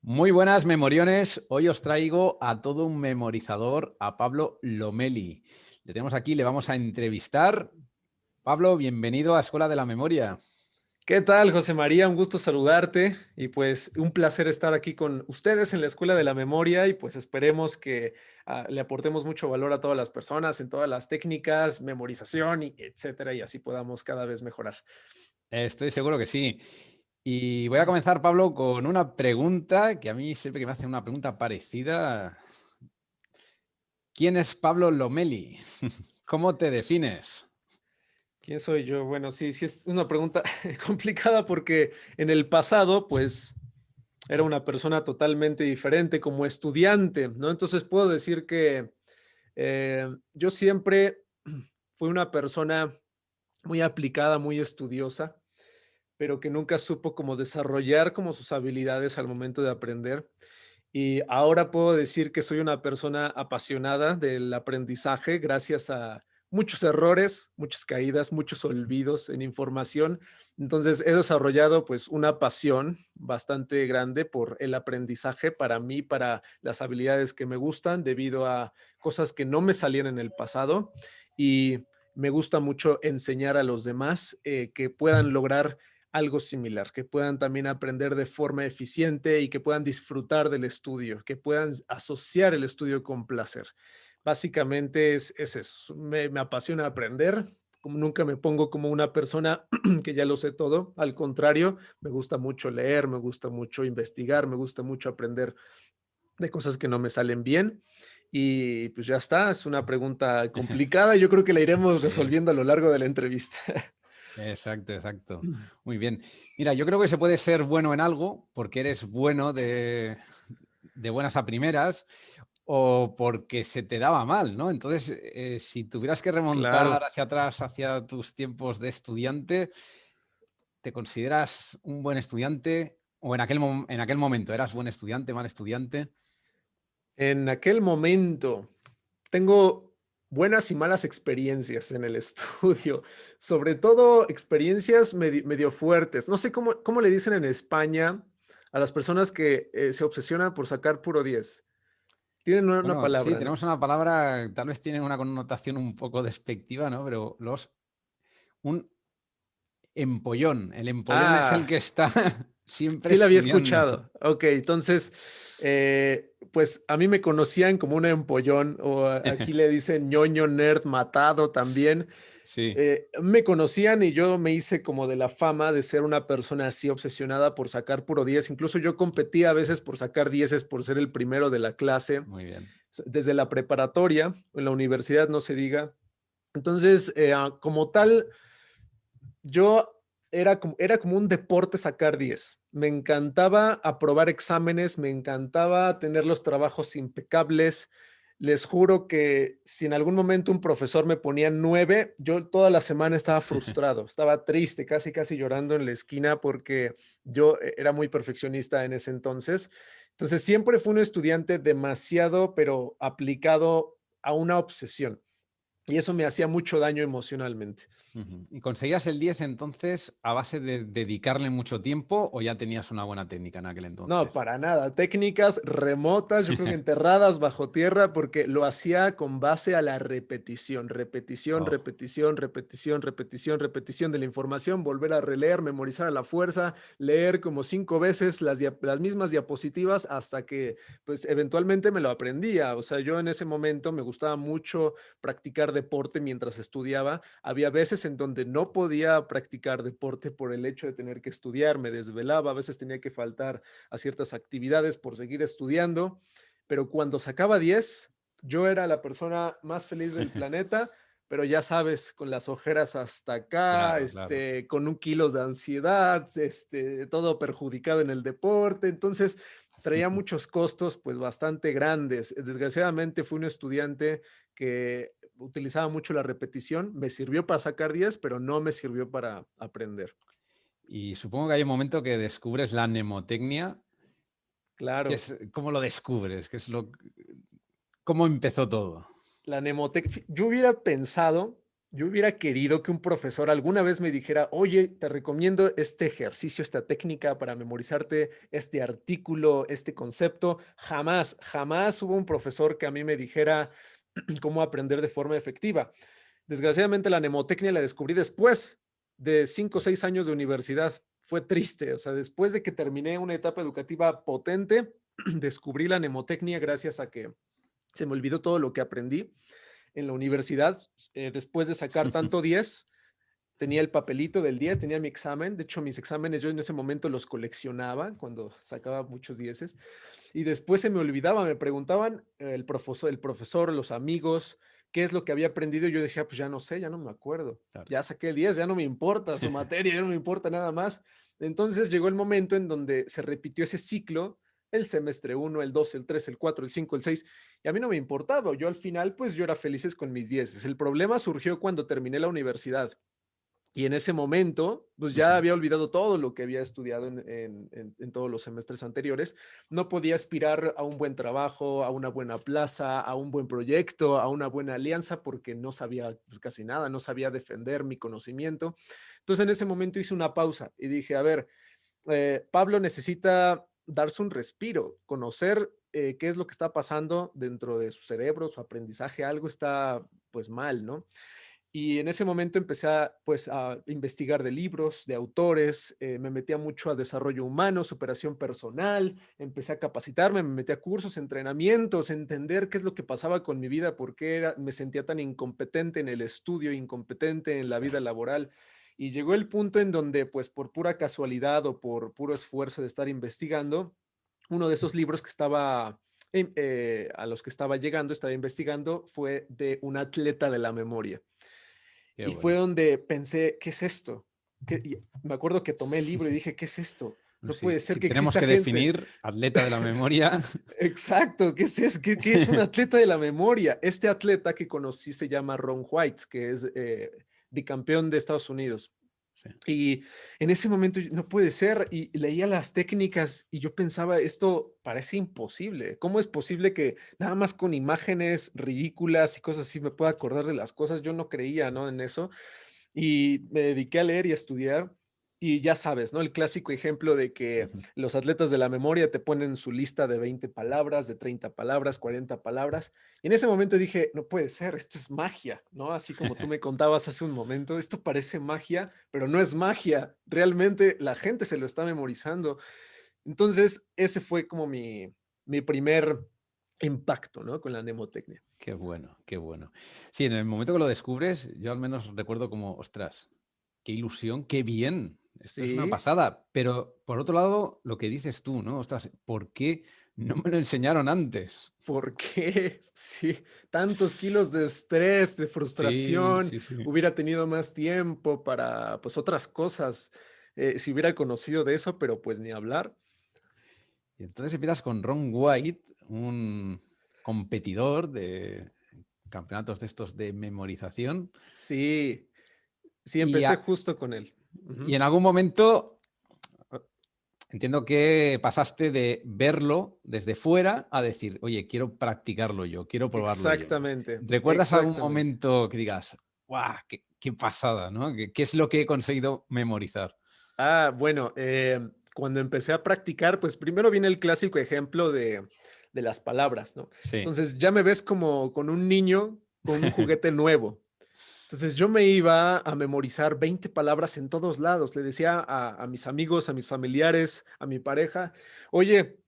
Muy buenas memoriones. Hoy os traigo a todo un memorizador, a Pablo Lomeli. Le tenemos aquí, le vamos a entrevistar. Pablo, bienvenido a Escuela de la Memoria. ¿Qué tal, José María? Un gusto saludarte y pues un placer estar aquí con ustedes en la Escuela de la Memoria y pues esperemos que le aportemos mucho valor a todas las personas en todas las técnicas, memorización y etcétera, y así podamos cada vez mejorar. Estoy seguro que sí. Y voy a comenzar, Pablo, con una pregunta que a mí siempre que me hacen una pregunta parecida. ¿Quién es Pablo Lomeli? ¿Cómo te defines? ¿Quién soy yo? Bueno, sí es una pregunta complicada porque en el pasado, pues era una persona totalmente diferente como estudiante, ¿no? Entonces puedo decir que yo siempre fui una persona muy aplicada, muy estudiosa, pero que nunca supo cómo desarrollar como sus habilidades al momento de aprender. Y ahora puedo decir que soy una persona apasionada del aprendizaje gracias a muchos errores, muchas caídas, muchos olvidos en información. Entonces he desarrollado pues una pasión bastante grande por el aprendizaje para mí, para las habilidades que me gustan debido a cosas que no me salían en el pasado y me gusta mucho enseñar a los demás que puedan lograr algo similar, que puedan también aprender de forma eficiente y que puedan disfrutar del estudio, que puedan asociar el estudio con placer. Básicamente es eso, me apasiona aprender, como nunca me pongo como una persona que ya lo sé todo, al contrario, me gusta mucho leer, me gusta mucho investigar, me gusta mucho aprender de cosas que no me salen bien. Y pues ya está, es una pregunta complicada, yo creo que la iremos Sí. resolviendo a lo largo de la entrevista. Exacto, exacto. Muy bien. Mira, yo creo que se puede ser bueno en algo porque eres bueno de buenas a primeras o porque se te daba mal, ¿no? Entonces, si tuvieras que remontar Claro. hacia atrás, hacia tus tiempos de estudiante, ¿te consideras un buen estudiante? ¿O en aquel momento eras buen estudiante, mal estudiante? En aquel momento, tengo buenas y malas experiencias en el estudio, sobre todo experiencias medio fuertes. No sé cómo le dicen en España a las personas que se obsesionan por sacar puro 10. Tienen una Bueno, sí, palabra, ¿no? tenemos una palabra, tal vez tiene una connotación un poco despectiva, ¿no? Pero un empollón. El empollón es el Ah, que está siempre sí la había estudiando. escuchado. Ok, entonces, pues a mí me conocían como un empollón o aquí le dicen ñoño nerd matado también. Sí, Me conocían y yo me hice como de la fama de ser una persona así obsesionada por sacar puro 10. Incluso yo competía a veces por sacar 10 por ser el primero de la clase, muy bien. desde la preparatoria, en la universidad no se diga. Entonces, como tal, yo era como un deporte sacar 10. Me encantaba aprobar exámenes, me encantaba tener los trabajos impecables. Les juro que si en algún momento un profesor me ponía 9, yo toda la semana estaba frustrado, estaba triste, casi, casi llorando en la esquina porque yo era muy perfeccionista en ese entonces. Entonces siempre fui un estudiante demasiado, pero aplicado a una obsesión. Y eso me hacía mucho daño emocionalmente. Ujú. ¿Y conseguías el 10 entonces a base de dedicarle mucho tiempo o ya tenías una buena técnica en aquel No, entonces? para nada. Técnicas remotas, yo creo que enterradas bajo tierra, porque lo hacía con base a la repetición, repetición, Oh. repetición, repetición, repetición, repetición de la información, volver a releer, memorizar a la fuerza, leer como 5 veces las mismas diapositivas hasta que, pues, eventualmente me lo aprendía. O sea, yo en ese momento me gustaba mucho practicar deporte mientras estudiaba. Había veces en donde no podía practicar deporte por el hecho de tener que estudiar, me desvelaba, a veces tenía que faltar a ciertas actividades por seguir estudiando, pero cuando sacaba 10, yo era la persona más feliz del planeta, pero ya sabes, con las ojeras hasta acá, Claro, claro. con un kilo de ansiedad, todo perjudicado en el deporte, entonces traía muchos costos pues bastante grandes. Desgraciadamente fui un estudiante que utilizaba mucho la repetición, me sirvió para sacar 10, pero no me sirvió para aprender. Y supongo que hay un momento que descubres la mnemotecnia. Claro. ¿Cómo lo descubres? ¿Cómo empezó todo? Yo hubiera pensado, Yo hubiera querido que un profesor alguna vez me dijera, oye, te recomiendo este ejercicio, esta técnica para memorizarte este artículo, este concepto. Jamás, jamás hubo un profesor que a mí me dijera cómo aprender de forma efectiva. Desgraciadamente la mnemotecnia la descubrí después de 5 o 6 años de universidad. Fue triste, o sea, después de que terminé una etapa educativa potente, descubrí la mnemotecnia gracias a que se me olvidó todo lo que aprendí en la universidad. Después de sacar tanto 10, tenía el papelito del 10, tenía mi examen. De hecho, mis exámenes yo en ese momento los coleccionaba cuando sacaba muchos 10. Y después se me olvidaba, me preguntaban el profesor, los amigos, qué es lo que había aprendido. Y yo decía, pues ya no sé, ya no me acuerdo. Claro. Ya saqué el 10, ya no me importa su materia, ya no me importa nada más. Entonces llegó el momento en donde se repitió ese ciclo, el semestre 1, el 2, el 3, el 4, el 5, el 6, y a mí no me importaba. Yo al final, pues yo era felices con mis 10. El problema surgió cuando terminé la universidad. Y en ese momento, pues ya Ujú. había olvidado todo lo que había estudiado en todos los semestres anteriores. No podía aspirar a un buen trabajo, a una buena plaza, a un buen proyecto, a una buena alianza, porque no sabía pues, casi nada, no sabía defender mi conocimiento. Entonces en ese momento hice una pausa y dije, a ver, Pablo necesita darse un respiro, conocer qué es lo que está pasando dentro de su cerebro, su aprendizaje, algo está pues mal, ¿no? Y en ese momento empecé pues, a investigar de libros, de autores, me metía mucho a desarrollo humano, superación personal, empecé a capacitarme, me metí a cursos, entrenamientos, entender qué es lo que pasaba con mi vida, por qué me sentía tan incompetente en el estudio, incompetente en la vida laboral. Y llegó el punto en donde, pues por pura casualidad o por puro esfuerzo de estar investigando, uno de esos libros que estaba a los que estaba llegando, estaba investigando, fue de un atleta de la memoria. Qué Y fue bueno. donde pensé, ¿qué es esto? Y me acuerdo que tomé el libro y dije, ¿qué es esto? No Sí, puede ser si que tenemos exista que gente. definir atleta de la memoria. Exacto, ¿qué es eso? ¿Qué es un atleta de la memoria? Este atleta que conocí se llama Ron White, que es bicampeón de Estados Unidos. Sí. Y en ese momento no puede ser, y leía las técnicas y yo pensaba, esto parece imposible. ¿Cómo es posible que nada más con imágenes ridículas y cosas así me pueda acordar de las cosas? Yo no creía, ¿no? En eso. Y me dediqué a leer y a estudiar. Y ya sabes, ¿no? El clásico ejemplo de que los atletas de la memoria te ponen su lista de 20 palabras, de 30 palabras, 40 palabras. Y en ese momento dije, no puede ser, esto es magia, ¿no? Así como tú me contabas hace un momento, esto parece magia, pero no es magia. Realmente la gente se lo está memorizando. Entonces, ese fue como mi primer impacto, ¿no? Con la mnemotecnia. Qué bueno, qué bueno. Sí, en el momento que lo descubres, yo al menos recuerdo como, ostras, qué ilusión, qué bien. Esto es una Sí, pasada. Pero por otro lado, lo que dices tú, ¿no? Ostras, ¿por qué no me lo enseñaron antes? ¿por qué? Sí, tantos kilos de estrés, de Sí, frustración, sí, sí. hubiera tenido más tiempo para, pues, otras cosas, si hubiera conocido de eso, pero pues ni hablar. Y entonces empiezas con Ron White, un competidor de campeonatos de estos de memorización. Sí, sí, Y, empecé a- justo con él. y Ujú. en algún momento entiendo que pasaste de verlo desde fuera a decir, oye, quiero practicarlo yo, quiero probarlo yo. Exactamente, ¿Recuerdas algún exactamente. momento que digas, ¡guau! Qué pasada, ¿no? ¿Qué es lo que he conseguido memorizar? Bueno, cuando empecé a practicar, pues primero viene el clásico ejemplo de las palabras, ¿no? Sí. Entonces ya me ves como con un niño con un juguete nuevo. Entonces yo me iba a memorizar 20 palabras en todos lados. Le decía a mis amigos, a mis familiares, a mi pareja, oye,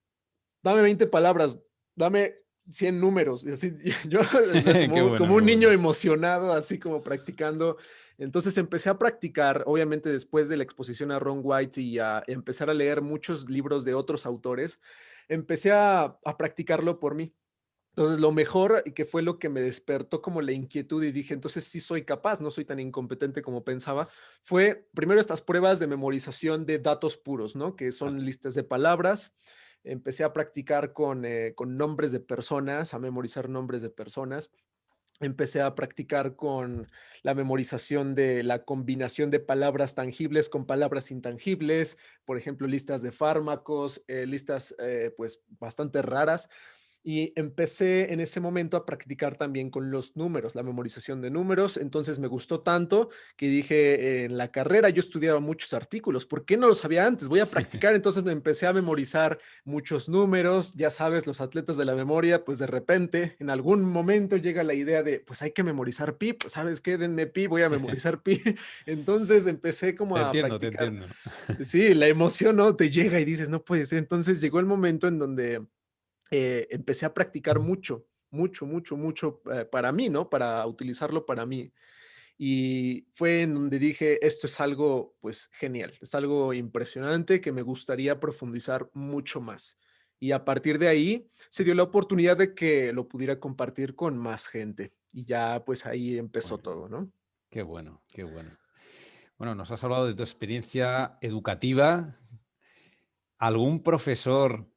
dame 20 palabras, dame 100 números. Y así, yo Qué bueno, como qué un niño bueno. emocionado, así como practicando. Entonces empecé a practicar, obviamente después de la exposición a Ron White y a empezar a leer muchos libros de otros autores, empecé a practicarlo por mí. Entonces, lo mejor, y que fue lo que me despertó como la inquietud y dije, entonces sí soy capaz, no soy tan incompetente como pensaba, fue primero estas pruebas de memorización de datos puros, ¿no? Que Claro. son listas de palabras. Empecé a practicar con nombres de personas, a memorizar nombres de personas. Empecé a practicar con la memorización de la combinación de palabras tangibles con palabras intangibles, por ejemplo, listas de fármacos, listas pues bastante raras. Y empecé en ese momento a practicar también con los números, la memorización de números. Entonces me gustó tanto que dije, en la carrera yo estudiaba muchos artículos. ¿Por qué no lo sabía antes? Voy a practicar. Entonces me empecé a memorizar muchos números. Ya sabes, los atletas de la memoria, pues de repente, en algún momento llega la idea de, pues hay que memorizar pi. Pues sabes qué, denme pi, voy a memorizar pi. Entonces empecé como Te a entiendo, te practicar. entiendo. Sí, la emoción, ¿no? Te llega y dices, no puede ser. Entonces llegó el momento en donde empecé a practicar mucho, mucho, mucho, mucho para mí, ¿no? Para utilizarlo para mí. Y fue en donde dije, esto es algo, pues, genial, es algo impresionante que me gustaría profundizar mucho más. Y a partir de ahí se dio la oportunidad de que lo pudiera compartir con más gente. Y ya, pues ahí Muy empezó bien. todo, ¿no? Qué bueno, qué bueno. Bueno, nos has hablado de tu experiencia educativa. ¿Algún profesor,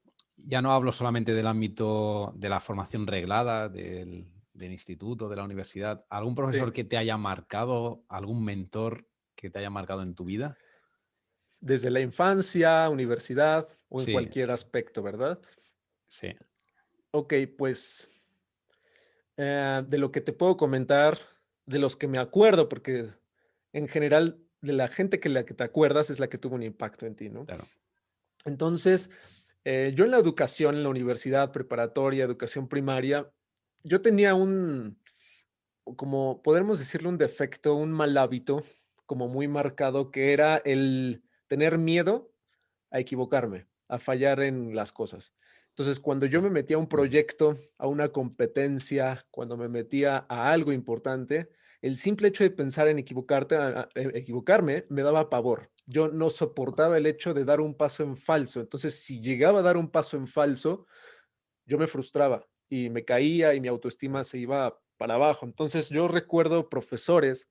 ya no hablo solamente del ámbito de la formación reglada, del instituto, de la universidad, algún Sí. profesor que te haya marcado, algún mentor que te haya marcado en tu vida? Desde la infancia, universidad o en Sí, cualquier aspecto, ¿verdad? sí, Ok, pues de lo que te puedo comentar, de los que me acuerdo, porque en general de la gente que la que te acuerdas es la que tuvo un impacto en ti, ¿no? claro. Entonces, yo en la educación, en la universidad preparatoria, educación primaria, yo tenía como podemos decirle, un defecto, un mal hábito, como muy marcado, que era el tener miedo a equivocarme, a fallar en las cosas. Entonces, cuando yo Sí. me metía a un Muy bien. proyecto, a una competencia, cuando me metía a algo importante, el simple hecho de pensar en equivocarme me daba pavor. Yo no soportaba el hecho de dar un paso en falso. Entonces, si llegaba a dar un paso en falso, yo me frustraba y me caía y mi autoestima se iba para abajo. Entonces, yo recuerdo profesores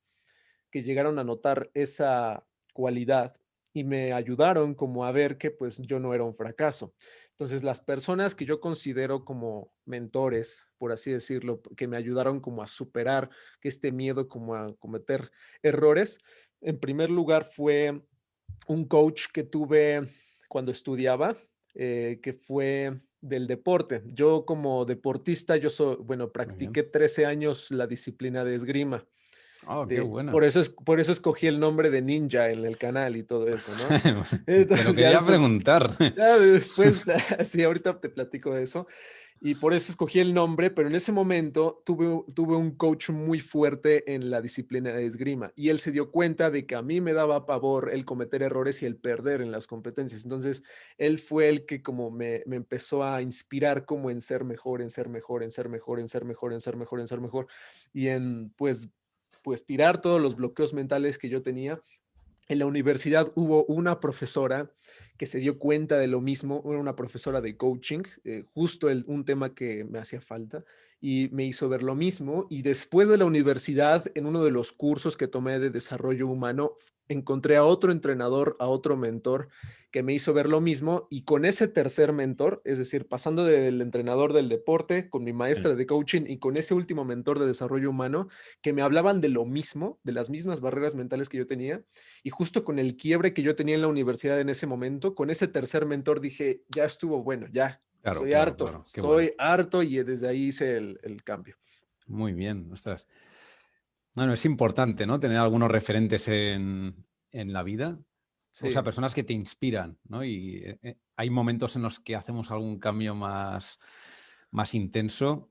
que llegaron a notar esa cualidad y me ayudaron como a ver que pues yo no era un fracaso. Entonces, las personas que yo considero como mentores, por así decirlo, que me ayudaron como a superar que este miedo como a cometer errores, en primer lugar fue un coach que tuve cuando estudiaba, que fue del deporte. Yo como deportista, bueno, Muy bien. practiqué 13 años la disciplina de esgrima. Oh, qué Por bueno. eso por eso escogí el nombre de ninja en el canal y todo eso, ¿no? Te lo Entonces, quería preguntar. ya después, sí, ahorita te platico de eso. Y por eso escogí el nombre, pero en ese momento tuve un coach muy fuerte en la disciplina de esgrima y él se dio cuenta de que a mí me daba pavor el cometer errores y el perder en las competencias. Entonces, él fue el que como me empezó a inspirar como en ser mejor, en ser mejor, en ser mejor, en ser mejor, en ser mejor, en ser mejor y en pues tirar todos los bloqueos mentales que yo tenía. En la universidad hubo una profesora que se dio cuenta de lo mismo, era una profesora de coaching, justo un tema que me hacía falta, y me hizo ver lo mismo. Y después de la universidad, en uno de los cursos que tomé de desarrollo humano, encontré a otro entrenador, a otro mentor que me hizo ver lo mismo. Y con ese tercer mentor, es decir, pasando del entrenador del deporte, con mi maestra de coaching y con ese último mentor de desarrollo humano, que me hablaban de lo mismo, de las mismas barreras mentales que yo tenía y justo con el quiebre que yo tenía en la universidad en ese momento, con ese tercer mentor dije, ya estuvo bueno, ya, Claro, claro, claro. Qué bueno. estoy harto y desde ahí hice el cambio. Muy bien. Ostras. Bueno, es importante, ¿no? Tener algunos referentes en la vida. O sea, Sí, personas que te inspiran, ¿no? Y hay momentos en los que hacemos algún cambio más intenso.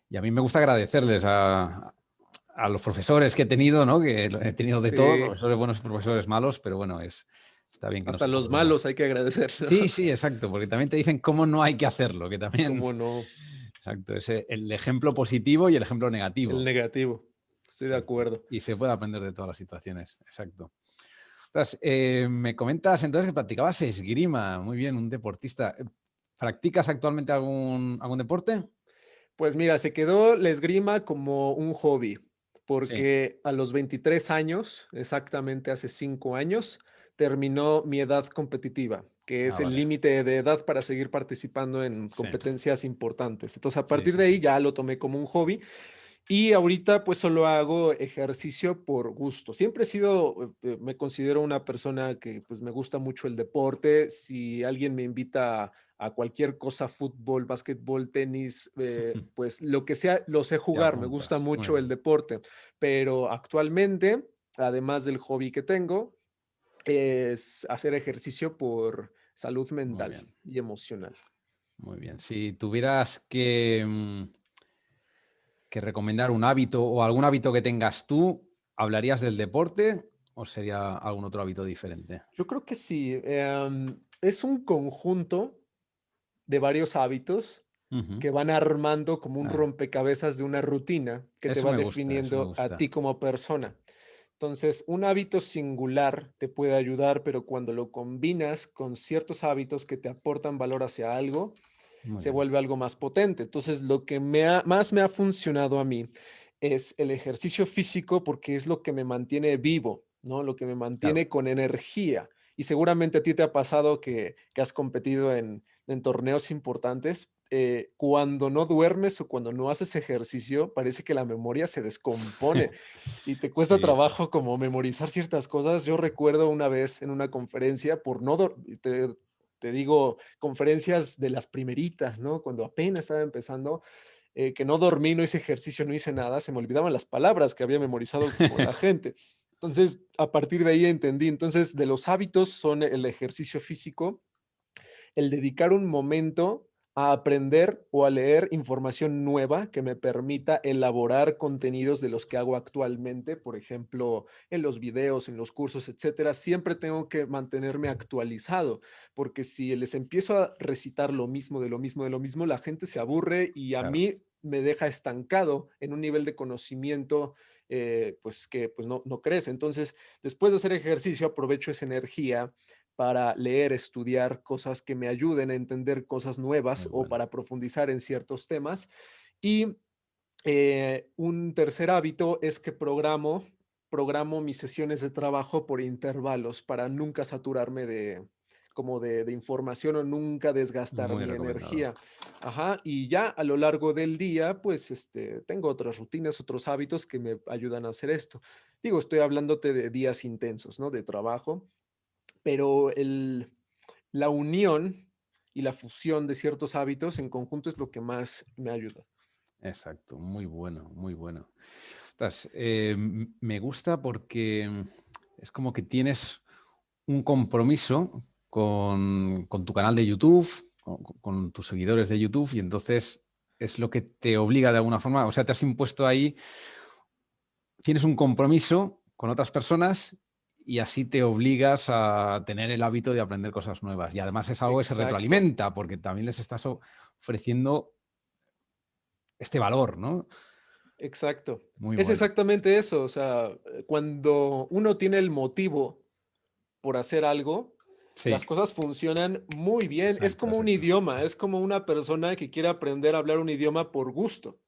Y a mí me gusta agradecerles a los profesores que he tenido, ¿no? Que he tenido de todo, sí, profesores buenos y profesores malos, pero bueno, está bien que no hasta se los ponga. malos hay que agradecerlo. Sí, sí, exacto, porque también te dicen cómo no hay que hacerlo, que también, ¿Cómo no? exacto, es el ejemplo positivo y el ejemplo El negativo. negativo, estoy de Exacto. acuerdo. Y se puede aprender de todas las situaciones, exacto. Ostras, me comentas entonces que practicabas esgrima, muy bien, un deportista. ¿Practicas actualmente algún deporte? Pues mira, se quedó la esgrima como un hobby, Sí. porque a los 23 años, exactamente hace 5 años, terminó mi edad competitiva, que es Ah, el vale. límite de edad para seguir participando en Sí, competencias importantes. Entonces, a sí, partir sí, de ahí sí. ya lo tomé como un hobby y ahorita pues solo hago ejercicio por gusto. Siempre he sido, me considero una persona que pues me gusta mucho el deporte. Si alguien me invita a cualquier cosa, fútbol, básquetbol, tenis, pues lo que sea, lo sé Te jugar, me apunta. gusta Muy mucho el bien, deporte, pero actualmente, además del hobby que tengo, es hacer ejercicio por salud muy mental bien, y emocional. muy bien. Si tuvieras que recomendar un hábito o algún hábito que tengas tú, ¿hablarías del deporte o sería algún otro hábito diferente? Yo creo que sí, es un conjunto de varios hábitos Ujú. que van armando como un Ah, rompecabezas de una rutina que te eso va me gusta, eso me definiendo a gusta. ti como persona. Entonces, un hábito singular te puede ayudar, pero cuando lo combinas con ciertos hábitos que te aportan valor hacia algo, Muy se bien. vuelve algo más potente. Entonces, lo que más me ha funcionado a mí es el ejercicio físico porque es lo que me mantiene vivo, ¿no? Lo que me Claro. mantiene con energía. Y seguramente a ti te ha pasado que has competido en torneos importantes. Cuando no duermes o cuando no haces ejercicio, parece que la memoria se descompone y te cuesta Sí, sí. trabajo como memorizar ciertas cosas. Yo recuerdo una vez en una conferencia, por no, te digo, conferencias de las primeritas, ¿no? Cuando apenas estaba empezando, que no dormí, no hice ejercicio, no hice nada, se me olvidaban las palabras que había memorizado como la gente. Entonces, a partir de ahí entendí. Entonces, de los hábitos son el ejercicio físico, el dedicar un momento a aprender o a leer información nueva que me permita elaborar contenidos de los que hago actualmente, por ejemplo, en los videos, en los cursos, etcétera. Siempre tengo que mantenerme actualizado, porque si les empiezo a recitar lo mismo, de lo mismo, de lo mismo, la gente se aburre y a Claro. mí me deja estancado en un nivel de conocimiento pues que pues no crece. Entonces, después de hacer ejercicio, aprovecho esa energía para leer, estudiar cosas que me ayuden a entender cosas Muy nuevas o bueno. para profundizar en ciertos temas. Y un tercer hábito es que programo mis sesiones de trabajo por intervalos para nunca saturarme de información o nunca desgastar Muy mi recomendado. energía. Ajá, y ya a lo largo del día, pues tengo otras rutinas, otros hábitos que me ayudan a hacer esto. Digo, estoy hablándote de días intensos, ¿no? De trabajo, pero la unión y la fusión de ciertos hábitos en conjunto es lo que más me ayuda. Exacto, muy bueno, muy bueno. Ostras, me gusta porque es como que tienes un compromiso con tu canal de YouTube, con tus seguidores de YouTube, y entonces es lo que te obliga de alguna forma, o sea, te has impuesto ahí, tienes un compromiso con otras personas y así te obligas a tener el hábito de aprender cosas nuevas. Y además es algo que se Exacto, retroalimenta, porque también les estás ofreciendo este valor, ¿no? exacto. Muy Es bueno. exactamente eso, o sea, cuando uno tiene el motivo por hacer algo, las Sí, cosas funcionan muy bien. Es exacto, como un exacto. idioma, es como una persona que quiere aprender a hablar un idioma por gusto.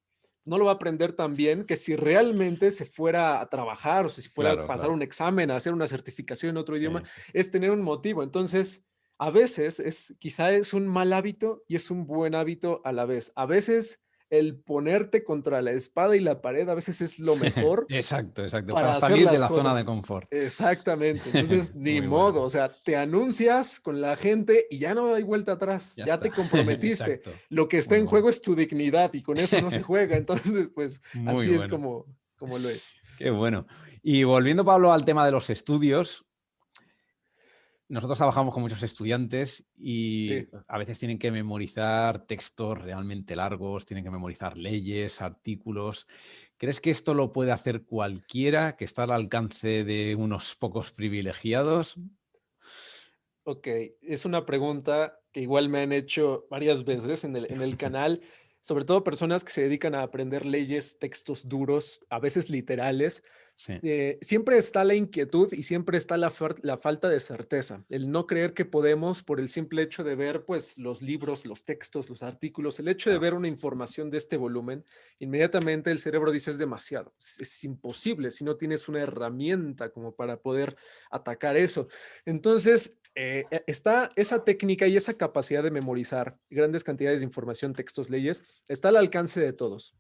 No lo va a aprender tan bien que si realmente se fuera a trabajar o si fuera a Claro, pasar claro. un examen, a hacer una certificación en otro idioma, Sí, sí, sí. es tener un motivo. Entonces, a veces quizá es un mal hábito y es un buen hábito a la vez. A veces el ponerte contra la espada y la pared a veces es lo mejor Exacto, exacto. Para para hacer salir de las la zona de cosas. confort. Exactamente. Entonces, ni Muy bueno. modo, o sea, te anuncias con la gente y ya no hay vuelta atrás, Ya ya está. te comprometiste. Exacto. Lo que está Muy en bueno. juego es tu dignidad y con eso no se juega. Entonces, pues Muy así es bueno. como lo he hecho. Qué bueno. Y volviendo, Pablo, al tema de los estudios, nosotros trabajamos con muchos estudiantes y Sí. a veces tienen que memorizar textos realmente largos, tienen que memorizar leyes, artículos. ¿Crees que esto lo puede hacer cualquiera, que está al alcance de unos pocos privilegiados? Ok, es una pregunta que igual me han hecho varias veces en el canal, sobre todo personas que se dedican a aprender leyes, textos duros, a veces literales. Sí, Siempre está la inquietud y siempre está la falta de certeza, el no creer que podemos por el simple hecho de ver pues los libros, los textos, los artículos, el hecho de claro. ver una información de este volumen, inmediatamente el cerebro dice es demasiado, es imposible si no tienes una herramienta como para poder atacar eso. Entonces, está esa técnica y esa capacidad de memorizar grandes cantidades de información, textos, leyes, está al alcance de todos.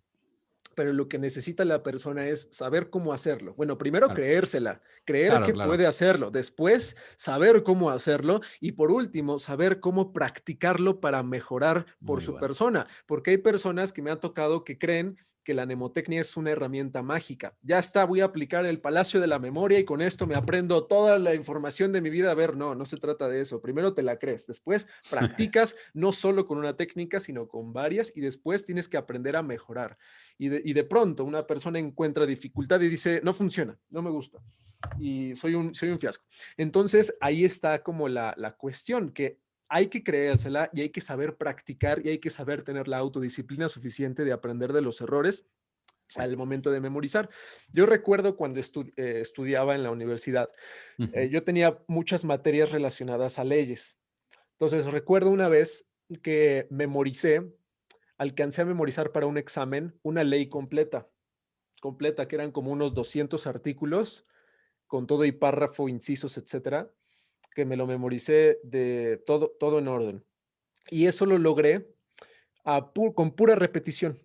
pero lo que necesita la persona es saber cómo hacerlo. Bueno, primero Claro, creérsela, creer claro, que claro. puede hacerlo, después saber cómo hacerlo y por último saber cómo practicarlo para mejorar por Muy su bueno. persona, porque hay personas que me han tocado que creen que la mnemotecnia es una herramienta mágica. Ya está, voy a aplicar el Palacio de la Memoria y con esto me aprendo toda la información de mi vida. A ver, no, no se trata de eso. Primero te la crees, después practicas no solo con una técnica, sino con varias y después tienes que aprender a mejorar. Y de pronto una persona encuentra dificultad y dice, no funciona, no me gusta y soy un fiasco. Entonces ahí está como la cuestión, que hay que creérsela y hay que saber practicar y hay que saber tener la autodisciplina suficiente de aprender de los errores Sí. al momento de memorizar. Yo recuerdo cuando estudiaba en la universidad, Ujú. yo tenía muchas materias relacionadas a leyes. Entonces recuerdo una vez que alcancé a memorizar para un examen una ley completa, que eran como unos 200 artículos con todo y párrafo, incisos, etcétera, que me lo memoricé de todo en orden. Y eso lo logré con pura repetición,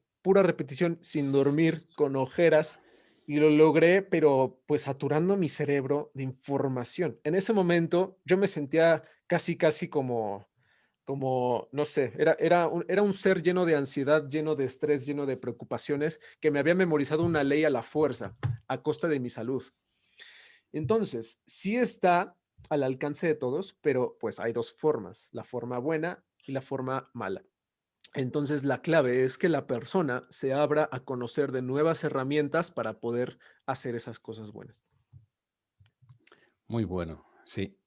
sin dormir, con ojeras, y lo logré, pero pues saturando mi cerebro de información. En ese momento yo me sentía casi como, no sé, era un ser lleno de ansiedad, lleno de estrés, lleno de preocupaciones, que me había memorizado una ley a la fuerza, a costa de mi salud. Entonces, sí está al alcance de todos, pero pues hay dos formas, la forma buena y la forma mala. Entonces, la clave es que la persona se abra a conocer de nuevas herramientas para poder hacer esas cosas buenas. Muy bueno, sí.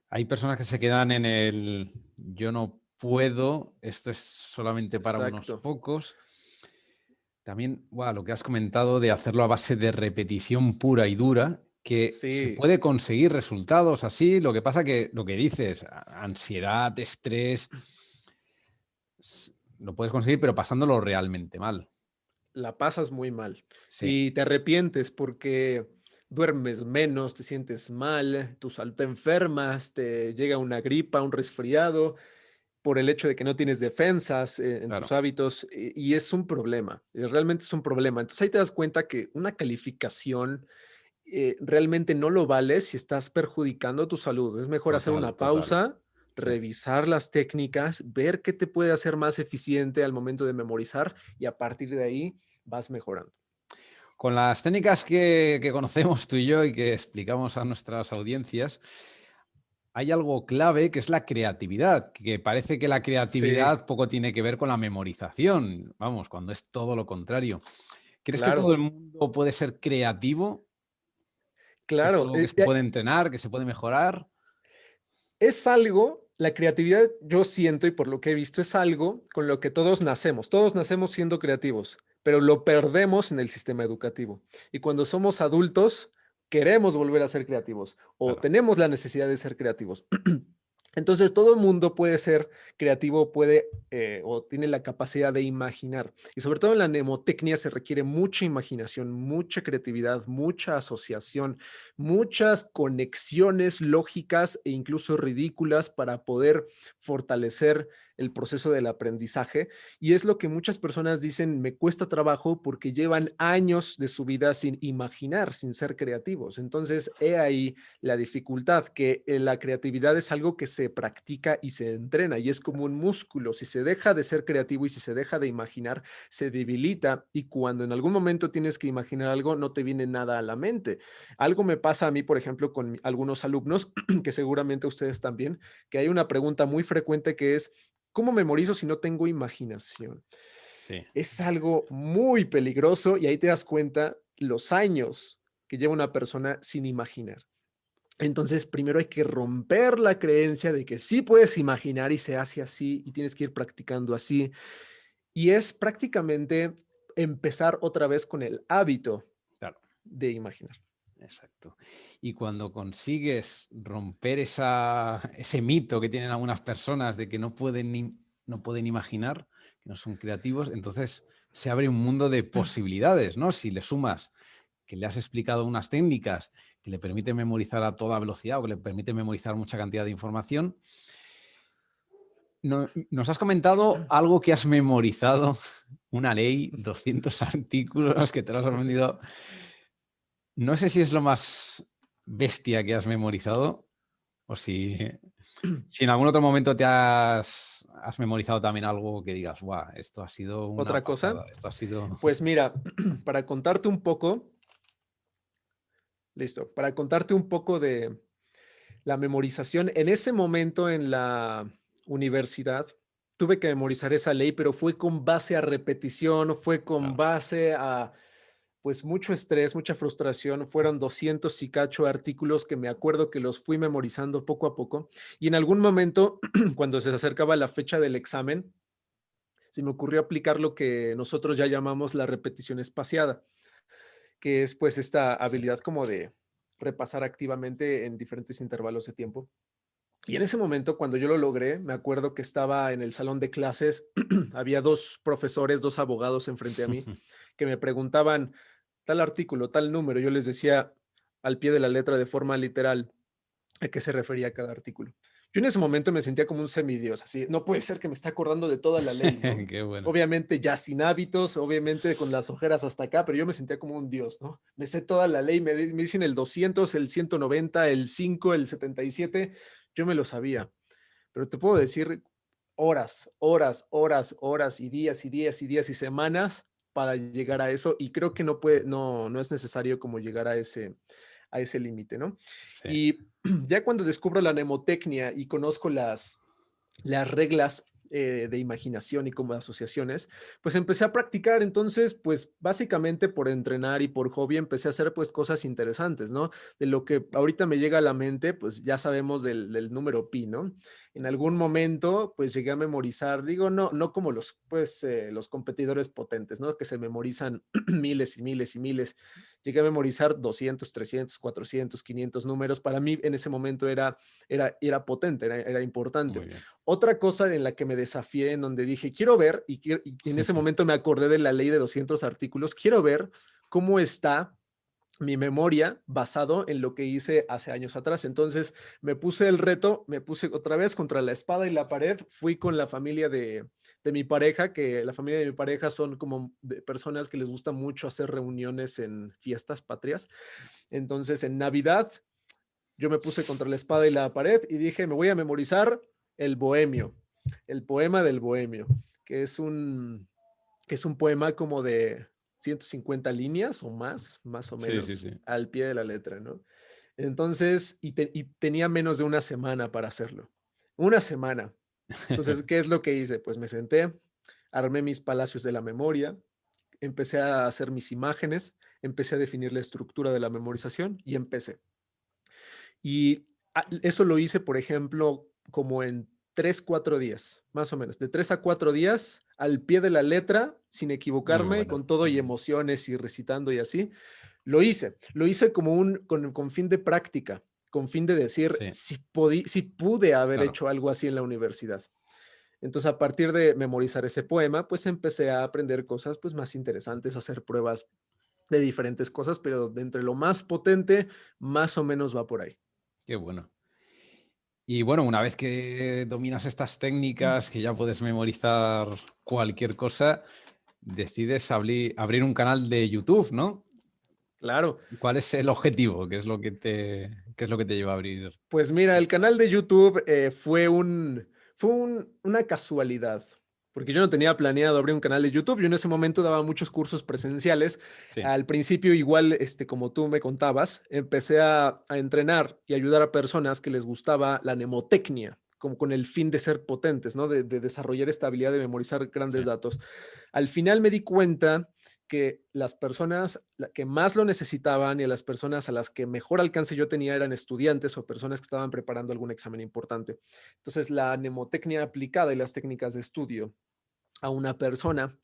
Hay personas que se quedan en el yo no puedo, esto es solamente para unos Exacto. pocos. También, lo que has comentado de hacerlo a base de repetición pura y dura, que se Sí, puede conseguir resultados así. Lo que pasa que lo que dices, ansiedad, estrés, lo puedes conseguir, pero pasándolo realmente mal. la pasas muy mal Sí, y te arrepientes porque duermes menos, te sientes mal, tu salud te enfermas, te llega una gripa, un resfriado por el hecho de que no tienes defensas en tus claro, hábitos y es un problema, realmente es un problema. Entonces ahí te das cuenta que una calificación realmente no lo vale si estás perjudicando tu salud. Es mejor hacer total, una total. pausa, Sí. revisar las técnicas, ver qué te puede hacer más eficiente al momento de memorizar y a partir de ahí vas mejorando. Con las técnicas que conocemos tú y yo y que explicamos a nuestras audiencias, hay algo clave que es la creatividad, que parece que la Sí, creatividad poco tiene que ver con la memorización, vamos, cuando es todo lo contrario. ¿Crees que todo claro, el mundo puede ser creativo? ¿Que es claro. algo que se puede entrenar, que se puede mejorar? Es algo, la creatividad, yo siento y por lo que he visto, es algo con lo que todos nacemos siendo creativos, pero lo perdemos en el sistema educativo. Y cuando somos adultos, queremos volver a ser creativos o Claro, tenemos la necesidad de ser creativos. Entonces, todo el mundo puede ser creativo, puede o tiene la capacidad de imaginar. Y sobre todo en la mnemotecnia se requiere mucha imaginación, mucha creatividad, mucha asociación, muchas conexiones lógicas e incluso ridículas para poder fortalecer el proceso del aprendizaje. Y es lo que muchas personas dicen, me cuesta trabajo porque llevan años de su vida sin imaginar, sin ser creativos. Entonces, he ahí la dificultad, que la creatividad es algo que se practica y se entrena y es como un músculo. Si se deja de ser creativo y si se deja de imaginar, se debilita y cuando en algún momento tienes que imaginar algo, no te viene nada a la mente. Algo me pasa a mí, por ejemplo, con algunos alumnos, que seguramente a ustedes también, que hay una pregunta muy frecuente que es, ¿cómo memorizo si no tengo imaginación? sí. Es algo muy peligroso y ahí te das cuenta los años que lleva una persona sin imaginar. Entonces, primero hay que romper la creencia de que sí puedes imaginar y se hace así y tienes que ir practicando así. Y es prácticamente empezar otra vez con el hábito Claro, de imaginar. exacto. Y cuando consigues romper ese mito que tienen algunas personas de que no pueden imaginar, que no son creativos, entonces se abre un mundo de posibilidades, ¿no? Si le sumas que le has explicado unas técnicas que le permiten memorizar a toda velocidad o que le permiten memorizar mucha cantidad de información. Nos has comentado algo que has memorizado una ley, 200 artículos que te los has vendido. No sé si es lo más bestia que has memorizado o si en algún otro momento te has memorizado también algo que digas, guau, esto ha sido una Otra cosa, pasada, esto ha sido... pues mira, para contarte un poco, listo, para contarte un poco de la memorización, en ese momento en la universidad tuve que memorizar esa ley, pero fue con base a repetición, fue con Claro. base a pues mucho estrés, mucha frustración. Fueron 200 y cacho artículos que me acuerdo que los fui memorizando poco a poco. Y en algún momento, cuando se acercaba la fecha del examen, se me ocurrió aplicar lo que nosotros ya llamamos la repetición espaciada, que es pues esta Sí. habilidad como de repasar activamente en diferentes intervalos de tiempo. Y en ese momento, cuando yo lo logré, me acuerdo que estaba en el salón de clases, había dos profesores, dos abogados enfrente a mí, que me preguntaban tal artículo, tal número. Yo les decía al pie de la letra de forma literal a qué se refería cada artículo. Yo en ese momento me sentía como un semidios, así, no puede ser que me esté acordando de toda la ley, ¿no? Qué bueno. Obviamente ya sin hábitos, obviamente con las ojeras hasta acá, pero yo me sentía como un dios, ¿no? Me sé toda la ley, me dicen el 200, el 190, el 5, el 77, yo me lo sabía, pero te puedo decir horas, horas, horas, horas y días y días y días y semanas para llegar a eso y creo que no es necesario como llegar a ese límite, ¿no? Sí. Y ya cuando descubro la mnemotecnia y conozco las reglas de imaginación y como de asociaciones, pues empecé a practicar. Entonces, pues básicamente por entrenar y por hobby empecé a hacer pues cosas interesantes, ¿no? De lo que ahorita me llega a la mente, pues ya sabemos del número pi, ¿no? En algún momento, pues llegué a memorizar, digo, no como los competidores potentes, ¿no? Que se memorizan miles y miles y miles. Llegué a memorizar 200, 300, 400, 500 números. Para mí en ese momento era potente, era importante. Muy bien. Otra cosa en la que me desafié, en donde dije, quiero ver, y en ese momento me acordé de la ley de 200 artículos, quiero ver cómo está mi memoria basado en lo que hice hace años atrás. Entonces me puse el reto, me puse otra vez contra la espada y la pared, fui con la familia de mi pareja, que la familia de mi pareja son como de personas que les gusta mucho hacer reuniones en fiestas patrias. Entonces en Navidad yo me puse contra la espada y la pared y dije, me voy a memorizar el Bohemio, el poema del Bohemio, que es un poema como de 150 líneas o más o Sí, sí, menos, sí. al pie de la letra, ¿no? Entonces, y tenía menos de una semana para hacerlo. Una semana. Entonces, ¿qué es lo que hice? Pues me senté, armé mis palacios de la memoria, empecé a hacer mis imágenes, empecé a definir la estructura de la memorización y empecé. Y eso lo hice, por ejemplo, como en 3, 4 días, más o menos, de 3 a 4 días al pie de la letra, sin Muy equivocarme, bueno. con todo y emociones y recitando y así. Lo hice como con fin de práctica, con fin de decir Sí, si pude haber claro. hecho algo así en la universidad. Entonces, a partir de memorizar ese poema, pues empecé a aprender cosas pues más interesantes, a hacer pruebas de diferentes cosas, pero de entre lo más potente, más o menos va por ahí. Qué bueno. Y bueno, una vez que dominas estas técnicas, que ya puedes memorizar cualquier cosa, decides abrir un canal de YouTube, ¿no? Claro, ¿Cuál es el objetivo? ¿Qué es lo que te lleva a abrir pues mira, el esta? canal de YouTube una casualidad, porque yo no tenía planeado abrir un canal de YouTube. Yo en ese momento daba muchos cursos presenciales. Sí, Al principio, igual, como tú me contabas, empecé a entrenar y ayudar a personas que les gustaba la mnemotecnia, como con el fin de ser potentes, ¿no? De desarrollar esta habilidad de memorizar grandes sí. datos. Al final me di cuenta que las personas que más lo necesitaban y a las personas a las que mejor alcance yo tenía eran estudiantes o personas que estaban preparando algún examen importante. Entonces, la mnemotecnia aplicada y las técnicas de estudio a una persona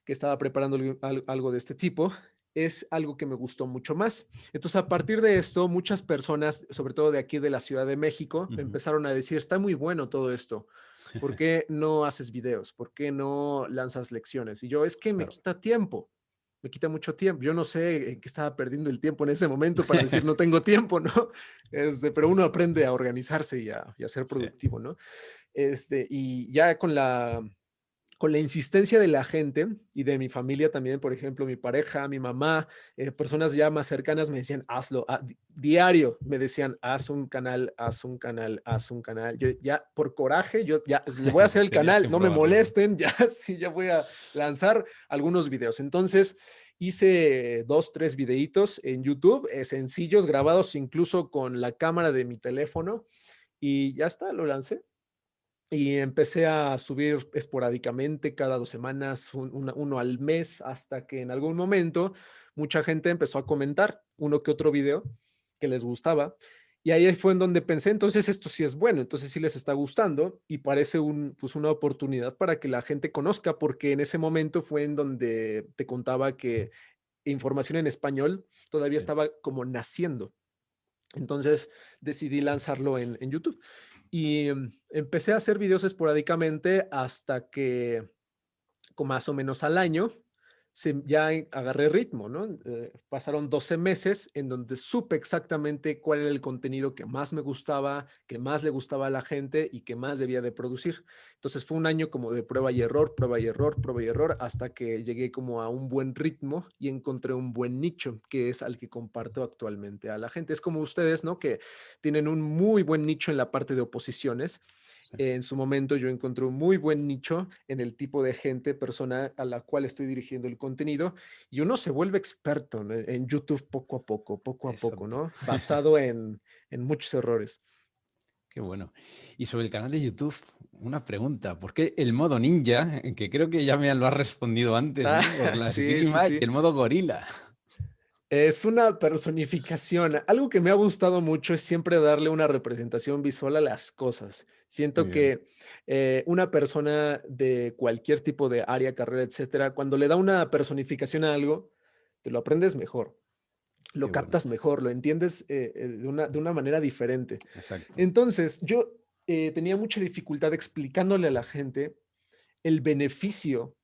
que estaba preparando algo de este tipo es algo que me gustó mucho más. Entonces, a partir de esto, muchas personas, sobre todo de aquí de la Ciudad de México, me Ujú. empezaron a decir, está muy bueno todo esto. ¿Por qué no haces videos? ¿Por qué no lanzas lecciones? Y yo, es que me Claro. quita tiempo, me quita mucho tiempo. Yo no sé en qué estaba perdiendo el tiempo en ese momento para decir no tengo tiempo, ¿no? Pero uno aprende a organizarse y a ser Sí, productivo, ¿no? Y ya con con la insistencia de la gente y de mi familia también, por ejemplo, mi pareja, mi mamá, personas ya más cercanas me decían, hazlo, diario me decían, haz un canal, haz un canal, haz un canal. Yo ya por coraje, yo ya le voy a hacer el Tenías canal, que no me probarlo, ¿no? molesten, ya sí, ya voy a lanzar algunos videos. Entonces hice 2, 3 videitos en YouTube, sencillos, grabados incluso con la cámara de mi teléfono y ya está, lo lancé. Y empecé a subir esporádicamente cada 2 semanas, uno al mes, hasta que en algún momento mucha gente empezó a comentar uno que otro video que les gustaba. Y ahí fue en donde pensé, entonces esto sí es bueno, entonces sí les está gustando y parece pues una oportunidad para que la gente conozca, porque en ese momento fue en donde te contaba que información en español todavía Sí. estaba como naciendo. Entonces decidí lanzarlo en YouTube y empecé a hacer videos esporádicamente hasta que con más o menos al año ya agarré ritmo, ¿no? Pasaron 12 meses en donde supe exactamente cuál era el contenido que más me gustaba, que más le gustaba a la gente y que más debía de producir. Entonces fue un año como de prueba y error, prueba y error, prueba y error, hasta que llegué como a un buen ritmo y encontré un buen nicho, que es al que comparto actualmente a la gente. Es como ustedes, ¿no? Que tienen un muy buen nicho en la parte de oposiciones. Sí. En su momento yo encontré un muy buen nicho en el tipo de gente, persona a la cual estoy dirigiendo el contenido y uno se vuelve experto, ¿no? En YouTube poco a poco, Exacto. ¿no? Basado en muchos errores. Qué bueno. Y sobre el canal de YouTube, una pregunta. ¿Por qué el modo ninja? Que creo que ya me lo has respondido antes, Ah, ¿no? Por la sí, sí, esgrima y sí. el modo gorila. Es una personificación. Algo que me ha gustado mucho es siempre darle una representación visual a las cosas. Muy Siento bien. que una persona de cualquier tipo de área, carrera, etcétera, cuando le da una personificación a algo, te lo aprendes mejor, Qué lo bueno. captas mejor, lo entiendes de una manera diferente. Exacto. Entonces, yo tenía mucha dificultad explicándole a la gente el beneficio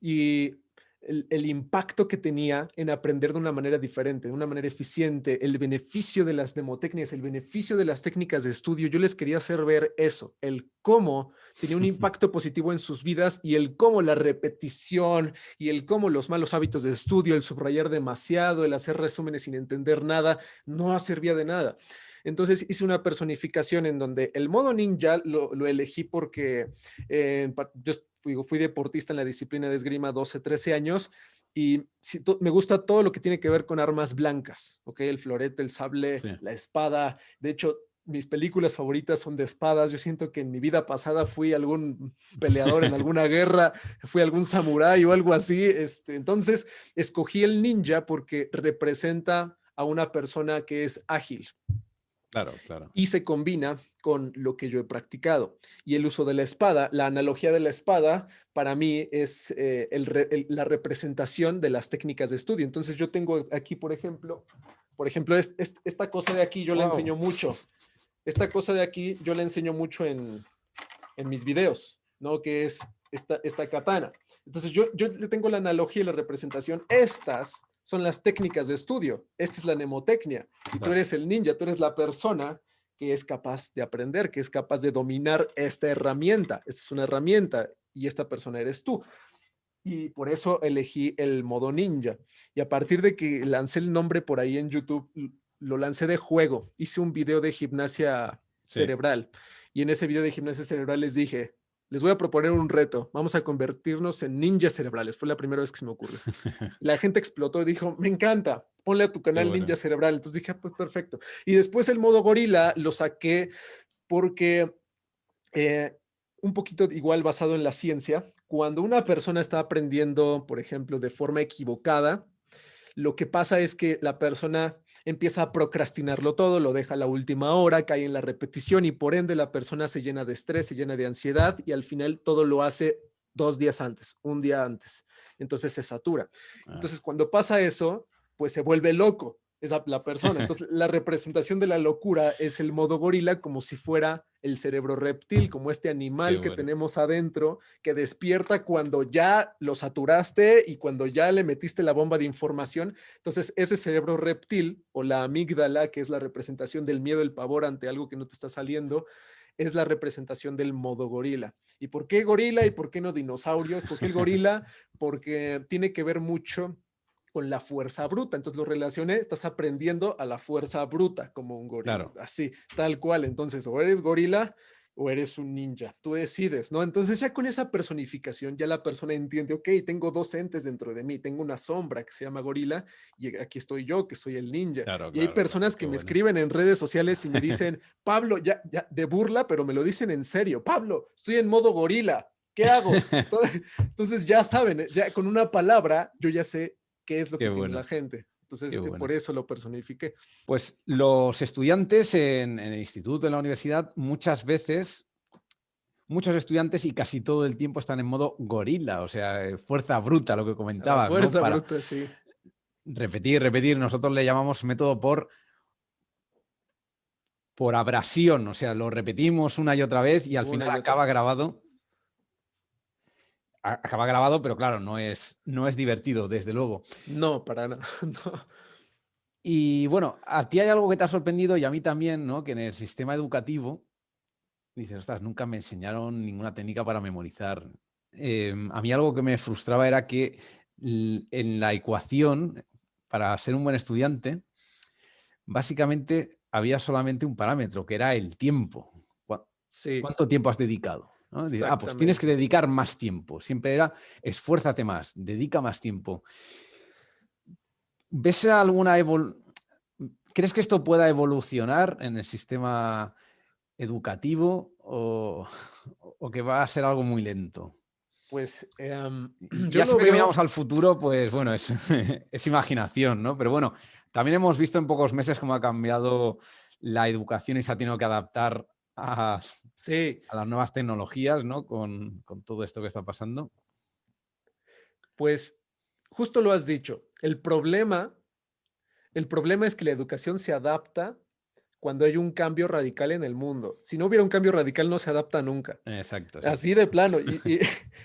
y el impacto que tenía en aprender de una manera diferente, de una manera eficiente, el beneficio de las mnemotecnias, el beneficio de las técnicas de estudio. Yo les quería hacer ver eso, el cómo tenía un impacto positivo en sus vidas y el cómo la repetición y el cómo los malos hábitos de estudio, el subrayar demasiado, el hacer resúmenes sin entender nada, no servía de nada. Entonces hice una personificación en donde el modo ninja lo elegí porque yo fui deportista en la disciplina de esgrima 12, 13 años y me gusta todo lo que tiene que ver con armas blancas, ¿ok? El florete, el sable, Sí. la espada. De hecho, mis películas favoritas son de espadas. Yo siento que en mi vida pasada fui algún peleador en alguna guerra, fui algún samurái o algo así. Entonces, escogí el ninja porque representa a una persona que es ágil, Claro, claro. y se combina con lo que yo he practicado. Y el uso de la espada, la analogía de la espada, para mí es la representación de las técnicas de estudio. Entonces yo tengo aquí, por ejemplo, esta cosa de aquí yo la Wow. enseño mucho. Esta cosa de aquí yo la enseño mucho en mis videos, ¿no? Que es esta katana. Entonces yo le tengo la analogía y la representación. Estas son las técnicas de estudio. Esta es la mnemotecnia. Y tú Claro. eres el ninja, tú eres la persona que es capaz de aprender, que es capaz de dominar esta herramienta. Esta es una herramienta y esta persona eres tú. Y por eso elegí el modo ninja. Y a partir de que lancé el nombre por ahí en YouTube, lo lancé de juego. Hice un video de gimnasia Sí. cerebral. Y en ese video de gimnasia cerebral les dije, les voy a proponer un reto. Vamos a convertirnos en ninjas cerebrales. Fue la primera vez que se me ocurrió. Y la gente explotó y dijo, me encanta, ponle a tu Qué canal Ninja bueno. Cerebral. Entonces dije, pues perfecto. Y después el modo gorila lo saqué porque eh, un poquito igual basado en la ciencia, cuando una persona está aprendiendo, por ejemplo, de forma equivocada, lo que pasa es que la persona empieza a procrastinarlo todo, lo deja a la última hora, cae en la repetición y por ende la persona se llena de estrés, se llena de ansiedad y al final todo lo hace 2 días antes, un día antes. Entonces se satura. Ah. Entonces cuando pasa eso, pues se vuelve loco esa la persona. Entonces la representación de la locura es el modo gorila como si fuera el cerebro reptil, como este Qué animal que bueno. tenemos adentro que despierta cuando ya lo saturaste y cuando ya le metiste la bomba de información. Entonces, ese cerebro reptil o la amígdala, que es la representación del miedo, el pavor ante algo que no te está saliendo, es la representación del modo gorila. ¿Y por qué gorila y por qué no dinosaurio? Escogí el gorila porque tiene que ver mucho con la fuerza bruta. Entonces lo relacioné, estás aprendiendo a la fuerza bruta como un gorila, Claro. así, tal cual. Entonces, o eres gorila o eres un ninja, tú decides, ¿no? Entonces ya con esa personificación ya la persona entiende, ok, tengo dos entes dentro de mí, tengo una sombra que se llama gorila y aquí estoy yo, que soy el ninja. Claro, Y hay claro, claro. personas Qué que me bueno. escriben en redes sociales y me dicen, Pablo, ya, de burla, pero me lo dicen en serio, Pablo, estoy en modo gorila, ¿qué hago? Entonces ya saben, ya con una palabra yo ya sé qué es lo Qué que tiene la bueno, gente. Entonces, qué bueno. por eso lo personifiqué. Pues los estudiantes en el instituto, en la universidad, muchas veces, muchos estudiantes y casi todo el tiempo están en modo gorila, o sea, fuerza bruta, lo que A la comentabas, ¿no? fuerza Para bruta, sí. repetir, repetir. Nosotros le llamamos método por abrasión, o sea, lo repetimos una y otra vez y al Una final y otra. acaba grabado. Acaba grabado, pero claro, no es divertido, desde luego. No, para nada. No. Y bueno, a ti hay algo que te ha sorprendido y a mí también, ¿no? Que en el sistema educativo dices, ostras, nunca me enseñaron ninguna técnica para memorizar. A mí algo que me frustraba era que en la ecuación, para ser un buen estudiante, básicamente había solamente un parámetro, que era el tiempo. Sí, ¿Cuánto tiempo has dedicado? ¿No? Dice, pues tienes que exactamente. dedicar más tiempo. Siempre era, esfuérzate más, dedica más tiempo. ¿Ves alguna evolución? ¿Crees que esto pueda evolucionar en el sistema educativo o que va a ser algo muy lento? Pues Y yo ya lo siempre que veo, miramos al futuro, pues bueno, es, es imaginación, ¿no? Pero bueno, también hemos visto en pocos meses cómo ha cambiado la educación y se ha tenido que adaptar sí, a las nuevas tecnologías, ¿no? Con todo esto que está pasando. pues justo lo has dicho. El problema es que la educación se adapta cuando hay un cambio radical en el mundo. Si no hubiera un cambio radical, no se adapta nunca. Exacto, Así exacto. de plano.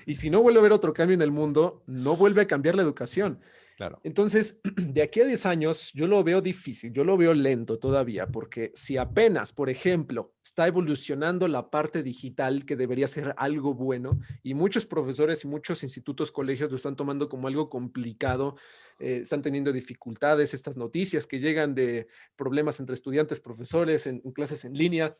Y si no vuelve a haber otro cambio en el mundo, no vuelve a cambiar la educación. Claro. Entonces, de aquí a 10 años, yo lo veo difícil, yo lo veo lento todavía, porque si apenas, por ejemplo, está evolucionando la parte digital, que debería ser algo bueno, y muchos profesores y muchos institutos, colegios lo están tomando como algo complicado, están teniendo dificultades, estas noticias que llegan de problemas entre estudiantes, profesores, en clases en línea.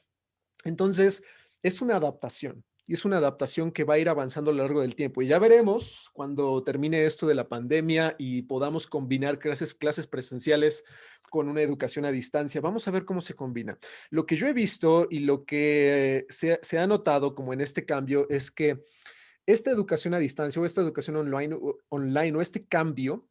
Entonces, es una adaptación y es una adaptación que va a ir avanzando a lo largo del tiempo. Y ya veremos cuando termine esto de la pandemia y podamos combinar clases presenciales con una educación a distancia. Vamos a ver cómo se combina. Lo que yo he visto y lo que se ha notado como en este cambio es que esta educación a distancia o esta educación online o este cambio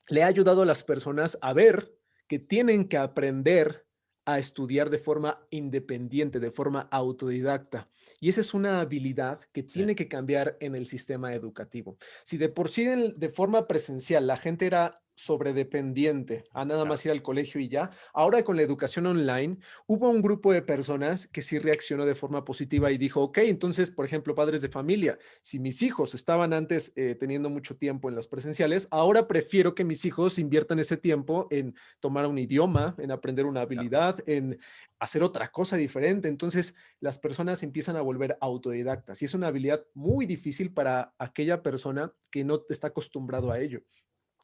le ha ayudado a las personas a ver que tienen que aprender a estudiar de forma independiente, de forma autodidacta. Y esa es una habilidad que Sí, tiene que cambiar en el sistema educativo. Si de por sí de forma presencial la gente era sobredependiente a nada claro. más ir al colegio y ya, ahora con la educación online hubo un grupo de personas que sí reaccionó de forma positiva y dijo, ok, entonces, por ejemplo, padres de familia, si mis hijos estaban antes teniendo mucho tiempo en las presenciales, ahora prefiero que mis hijos inviertan ese tiempo en tomar un idioma, en aprender una Claro. habilidad, en hacer otra cosa diferente. Entonces, las personas empiezan a volver autodidactas y es una habilidad muy difícil para aquella persona que no está acostumbrado a ello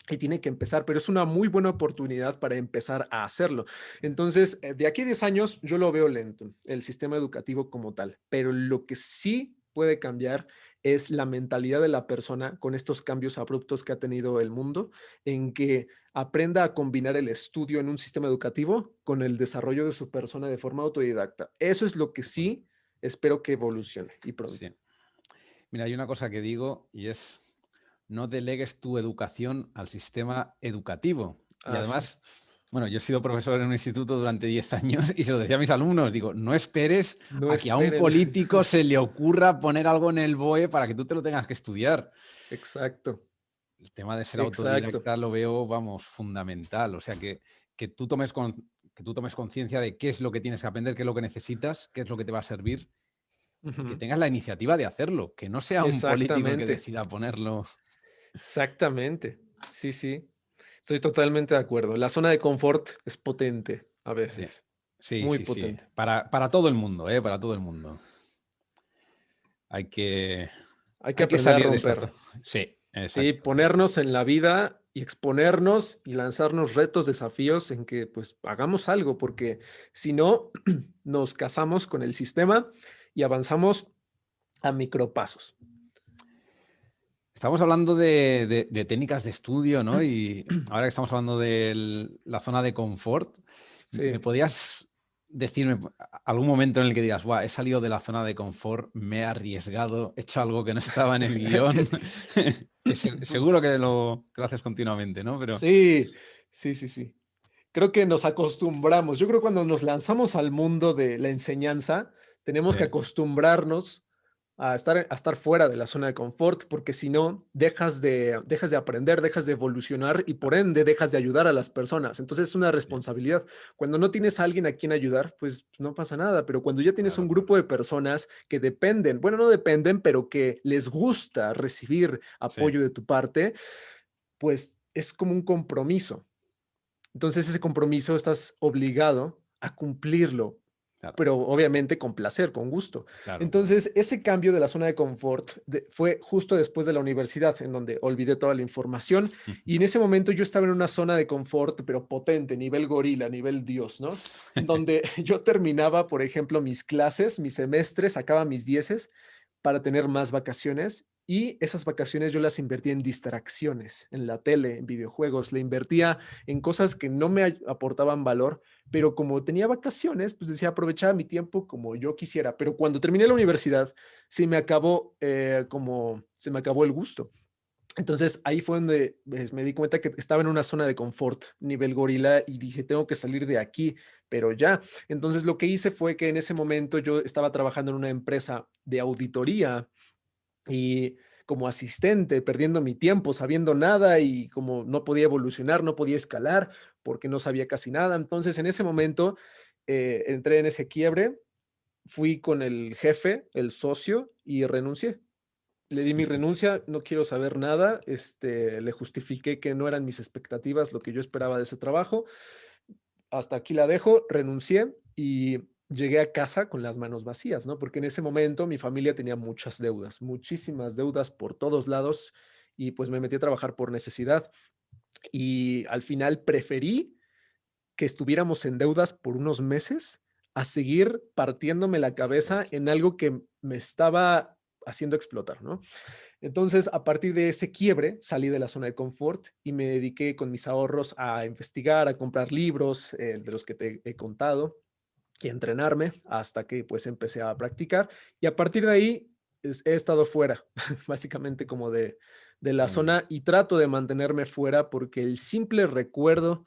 y tiene que empezar, pero es una muy buena oportunidad para empezar a hacerlo. Entonces, de aquí a 10 años yo lo veo lento, el sistema educativo como tal, pero lo que sí puede cambiar es la mentalidad de la persona con estos cambios abruptos que ha tenido el mundo, en que aprenda a combinar el estudio en un sistema educativo con el desarrollo de su persona de forma autodidacta. Eso es lo que Bueno, sí espero que evolucione y pronto. sí. Mira, hay una cosa que digo y es, no delegues tu educación al sistema educativo. Y Ah, sí. además, bueno, yo he sido profesor en un instituto durante 10 años y se lo decía a mis alumnos, digo, no esperes No a que a un esperen. político se le ocurra poner algo en el BOE para que tú te lo tengas que estudiar. Exacto, El tema de ser exacto. autodidacta lo veo, vamos, fundamental. O sea, que tú tomes que tú tomes conciencia de qué es lo que tienes que aprender, qué es lo que necesitas, qué es lo que te va a servir y que Ujú. tengas la iniciativa de hacerlo, que no sea un político el que Exactamente, decida ponerlo. exactamente. Sí, sí. Estoy totalmente de acuerdo. La zona de confort es potente a Sí. veces. Sí, muy sí, sí. potente. Para todo el mundo, ¿eh? Para todo el mundo. Hay que, Hay que hay que aprender a salir de esta zona. romper. Sí, Sí, exacto, ponernos en la vida y exponernos y lanzarnos retos, desafíos en que pues hagamos algo, porque si no, nos casamos con el sistema y avanzamos a micropasos. Estamos hablando de técnicas de estudio, ¿no? Y ahora que estamos hablando de la zona de confort, ¿me Sí. podrías decirme algún momento en el que digas, "Buah, he salido de la zona de confort, me he arriesgado, he hecho algo que no estaba en el guión"? Que seguro que lo haces continuamente, ¿no? Pero Sí, sí, sí, sí. Creo que nos acostumbramos. Yo creo que cuando nos lanzamos al mundo de la enseñanza, tenemos que sí, acostumbrarnos a estar fuera de la zona de confort, porque si no, dejas de aprender, dejas de evolucionar y por ende dejas de ayudar a las personas. Entonces es una sí, responsabilidad. Cuando no tienes a alguien a quien ayudar, pues no pasa nada, pero cuando ya tienes claro, un claro. grupo de personas que dependen, bueno, no dependen, pero que les gusta recibir Sí, apoyo de tu parte, pues es como un compromiso. Entonces, ese compromiso estás obligado a cumplirlo, claro, pero obviamente con placer, con gusto. claro, claro. Entonces, ese cambio de la zona de confort fue justo después de la universidad, en donde olvidé toda la información y en ese momento yo estaba en una zona de confort, pero potente, nivel gorila, nivel Dios, ¿no? Donde yo terminaba, por ejemplo, mis clases, mis semestres, sacaba mis dieces para tener más vacaciones y esas vacaciones yo las invertía en distracciones, en la tele, en videojuegos, le invertía en cosas que no me aportaban valor, pero como tenía vacaciones, pues decía, aprovechaba mi tiempo como yo quisiera. Pero cuando terminé la universidad, se me acabó el gusto. Entonces ahí fue donde me di cuenta que estaba en una zona de confort, nivel gorila, y dije, tengo que salir de aquí, pero ya. Entonces lo que hice fue que en ese momento yo estaba trabajando en una empresa de auditoría y como asistente, perdiendo mi tiempo, sabiendo nada y como no podía evolucionar, no podía escalar porque no sabía casi nada. Entonces, en ese momento, entré en ese quiebre, fui con el jefe, el socio, y renuncié. Le di mi renuncia, no quiero saber nada, le justifiqué que no eran mis expectativas lo que yo esperaba de ese trabajo. Hasta aquí la dejo, renuncié y llegué a casa con las manos vacías, ¿no? Porque en ese momento mi familia tenía muchas deudas, muchísimas deudas por todos lados y pues me metí a trabajar por necesidad y al final preferí que estuviéramos en deudas por unos meses a seguir partiéndome la cabeza Ostras. en algo que me estaba haciendo explotar, ¿no? Entonces, a partir de ese quiebre, salí de la zona de confort y me dediqué con mis ahorros a investigar, a comprar libros de los que te he contado y a entrenarme hasta que pues empecé a practicar. Y a partir de ahí he estado fuera, básicamente como de la Muy bien. zona y trato de mantenerme fuera porque el simple recuerdo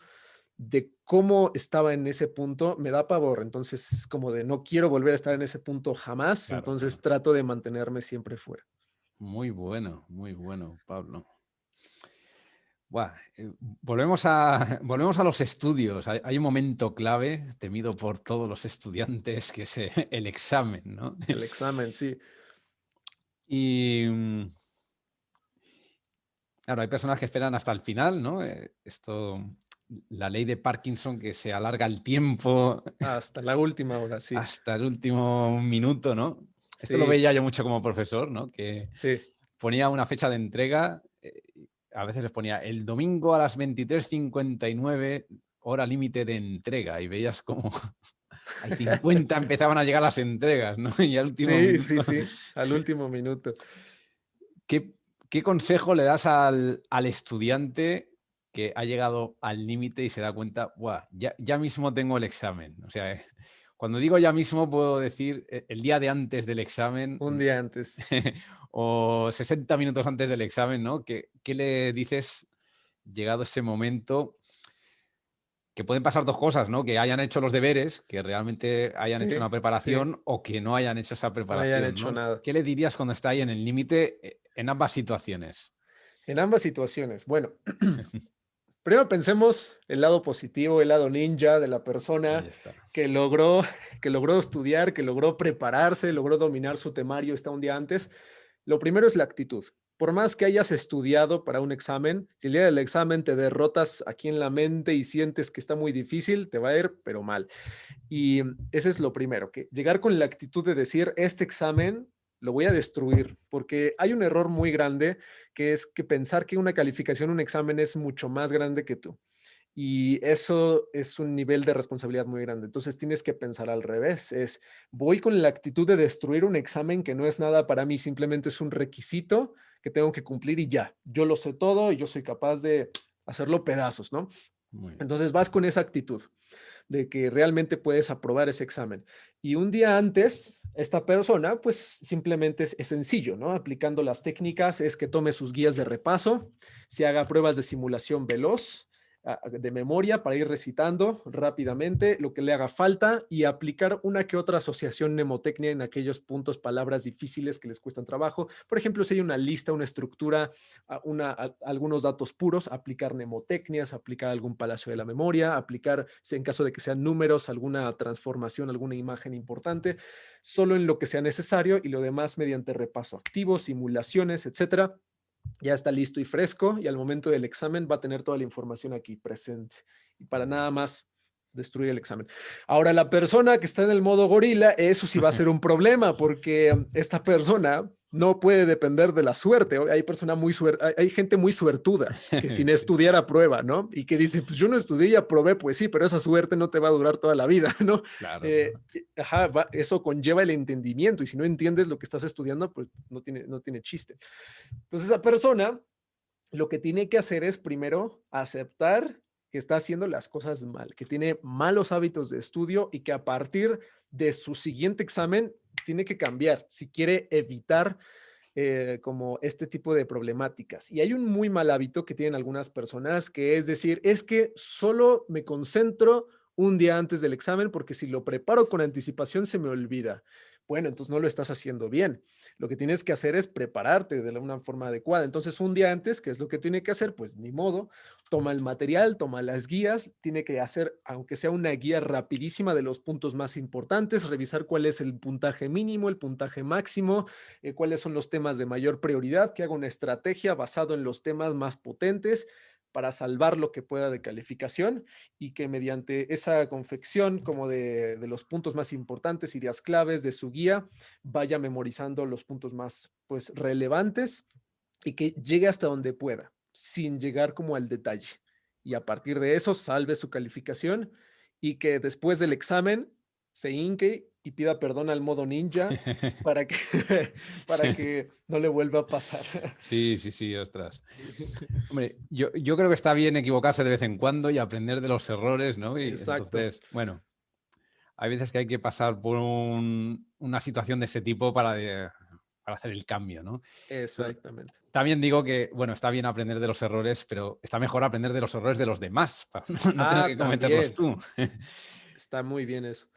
de cómo estaba en ese punto me da pavor. Entonces, es como de no quiero volver a estar en ese punto jamás. Claro, Entonces, claro. trato de mantenerme siempre fuera. Muy bueno, Pablo. Buah, volvemos a los estudios. Hay un momento clave, temido por todos los estudiantes, que es el examen, ¿no? El examen, sí. Y claro, hay personas que esperan hasta el final, ¿no? La ley de Parkinson, que se alarga el tiempo Hasta la última hora, sí. hasta el último minuto, ¿no? Esto lo Sí, veía yo mucho como profesor, ¿no? Que sí. ponía una fecha de entrega, a veces les ponía el domingo a las 23:59, hora límite de entrega, y veías como al 50 empezaban a llegar las entregas, ¿no? Y al último Sí, sí, minuto. sí, al último minuto. ¿Qué, qué consejo le das al estudiante que ha llegado al límite y se da cuenta, "Buah, ya mismo tengo el examen"? O sea, cuando digo ya mismo, puedo decir el día de antes del examen Un día antes. o 60 minutos antes del examen, ¿no? ¿Qué le dices llegado ese momento? Que pueden pasar dos cosas, ¿no? Que hayan hecho los deberes, que realmente hayan hecho Sí, una sí, preparación o que no hayan hecho esa no hayan preparación, hecho ¿no? nada. ¿Qué le dirías cuando está ahí en el límite en ambas situaciones? En ambas situaciones. Bueno, primero pensemos el lado positivo, el lado ninja de la Ahí persona está. que logró, que logró estudiar, que logró prepararse, logró dominar su temario, está un día antes. Lo primero es la actitud. por más que hayas estudiado para un examen, si el día del examen te derrotas aquí en la mente y sientes que está muy difícil, te va a ir, pero mal. Y ese es lo primero, que llegar con la actitud de decir, este examen lo voy a destruir, porque hay un error muy grande, que es que pensar que una calificación, un examen es mucho más grande que tú. Y eso es un nivel de responsabilidad muy grande. Entonces tienes que pensar al revés. Es, voy con la actitud de destruir un examen que no es nada para mí, simplemente es un requisito que tengo que cumplir y ya. Yo lo sé todo y yo soy capaz de hacerlo pedazos, ¿no? Muy bien. Entonces vas con esa actitud de que realmente puedes aprobar ese examen. Y un día antes, esta persona, pues simplemente es sencillo, ¿no? Aplicando las técnicas, es que tome sus guías de repaso, se haga pruebas de simulación veloz, de memoria para ir recitando rápidamente lo que le haga falta y aplicar una que otra asociación mnemotecnia en aquellos puntos, palabras difíciles que les cuestan trabajo. Por ejemplo, si hay una lista, una estructura, algunos datos puros, aplicar mnemotecnias, aplicar algún palacio de la memoria, aplicar, en caso de que sean números, alguna transformación, alguna imagen importante, solo en lo que sea necesario y lo demás mediante repaso activo, simulaciones, etcétera. Ya está listo y fresco y al momento del examen va a tener toda la información aquí presente y para nada más destruir el examen. Ahora, la persona que está en el modo gorila, eso sí va a ser un problema porque esta persona no puede depender de la suerte. Hay gente muy suertuda que sin Sí, estudiar aprueba, ¿no? Y que dice, pues yo no estudié y aprobé, pues sí, pero esa suerte no te va a durar toda la vida, ¿no? claro, claro. Eso conlleva el entendimiento y si no entiendes lo que estás estudiando, pues no tiene chiste. Entonces, esa persona lo que tiene que hacer es primero aceptar que está haciendo las cosas mal, que tiene malos hábitos de estudio y que a partir de su siguiente examen tiene que cambiar si quiere evitar como este tipo de problemáticas. Y hay un muy mal hábito que tienen algunas personas, que es decir, es que solo me concentro un día antes del examen porque si lo preparo con anticipación se me olvida. Bueno, entonces no lo estás haciendo bien. Lo que tienes que hacer es prepararte de una forma adecuada. Entonces, un día antes, ¿qué es lo que tiene que hacer? Pues ni modo, toma el material, toma las guías, tiene que hacer, aunque sea una guía rapidísima de los puntos más importantes, revisar cuál es el puntaje mínimo, el puntaje máximo, cuáles son los temas de mayor prioridad, que haga una estrategia basado en los temas más potentes para salvar lo que pueda de calificación y que mediante esa confección como de los puntos más importantes, ideas claves de su guía, vaya memorizando los puntos más pues relevantes y que llegue hasta donde pueda, sin llegar como al detalle. Y a partir de eso salve su calificación y que después del examen se hinque y pida perdón al modo ninja para que, para que no le vuelva a pasar. Sí, sí, sí, ostras. Hombre, yo creo que está bien equivocarse de vez en cuando y aprender de los errores, ¿no? Y Exacto, entonces, bueno, hay veces que hay que pasar por una situación de este tipo para hacer el cambio, ¿no? Pero exactamente. también digo que, bueno, está bien aprender de los errores, pero está mejor aprender de los errores de los demás, para no tener Ah, que cometerlos también. tú. Está muy bien eso.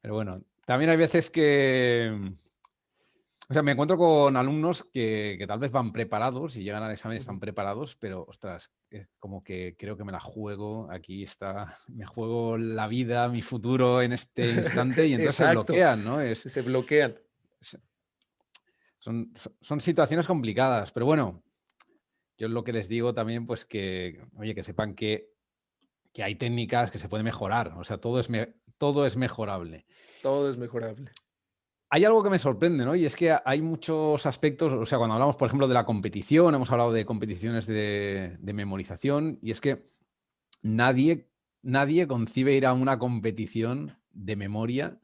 Pero bueno, también hay veces que, o sea, me encuentro con alumnos que tal vez van preparados y llegan al examen y están Ujú. preparados, pero ostras, es como que creo que me la juego, aquí está, me juego la vida, mi futuro en este instante y entonces se Exacto. bloquean, ¿no? Se bloquean. Es- son situaciones complicadas, pero bueno, yo lo que les digo también, pues que, oye, que sepan que hay técnicas que se pueden mejorar, o sea, todo es mejorable. Todo es mejorable. Hay algo que me sorprende, ¿no? Y es que hay muchos aspectos, o sea, cuando hablamos, por ejemplo, de la competición, hemos hablado de competiciones de memorización, y es que nadie, nadie concibe ir a una competición de memoria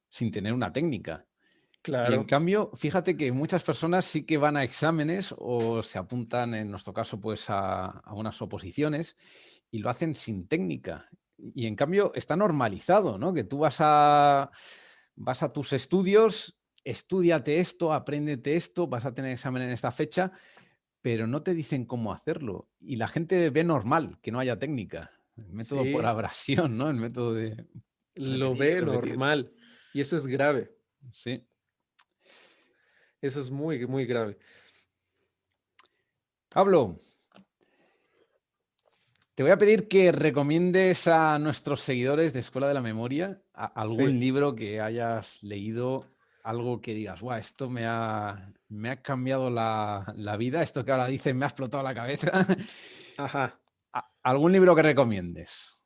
sin tener una técnica. Y en Claro. cambio, fíjate que muchas personas sí que van a exámenes o se apuntan, en nuestro caso, pues a unas oposiciones y lo hacen sin técnica. Y en cambio está normalizado, ¿no? Que tú vas a tus estudios, estúdiate esto, apréndete esto, vas a tener examen en esta fecha, pero no te dicen cómo hacerlo. Y la gente ve normal que no haya técnica. El método por Sí, abrasión, ¿no? El método de lo repetir y ve repetir. normal. Y eso es grave. Sí. Eso es muy, muy grave. Pablo, te voy a pedir que recomiendes a nuestros seguidores de Escuela de la Memoria Sí. algún libro que hayas leído, algo que digas, guau, esto me ha cambiado la vida. Esto que ahora dices me ha explotado la cabeza. Ajá. ¿Algún libro que recomiendes?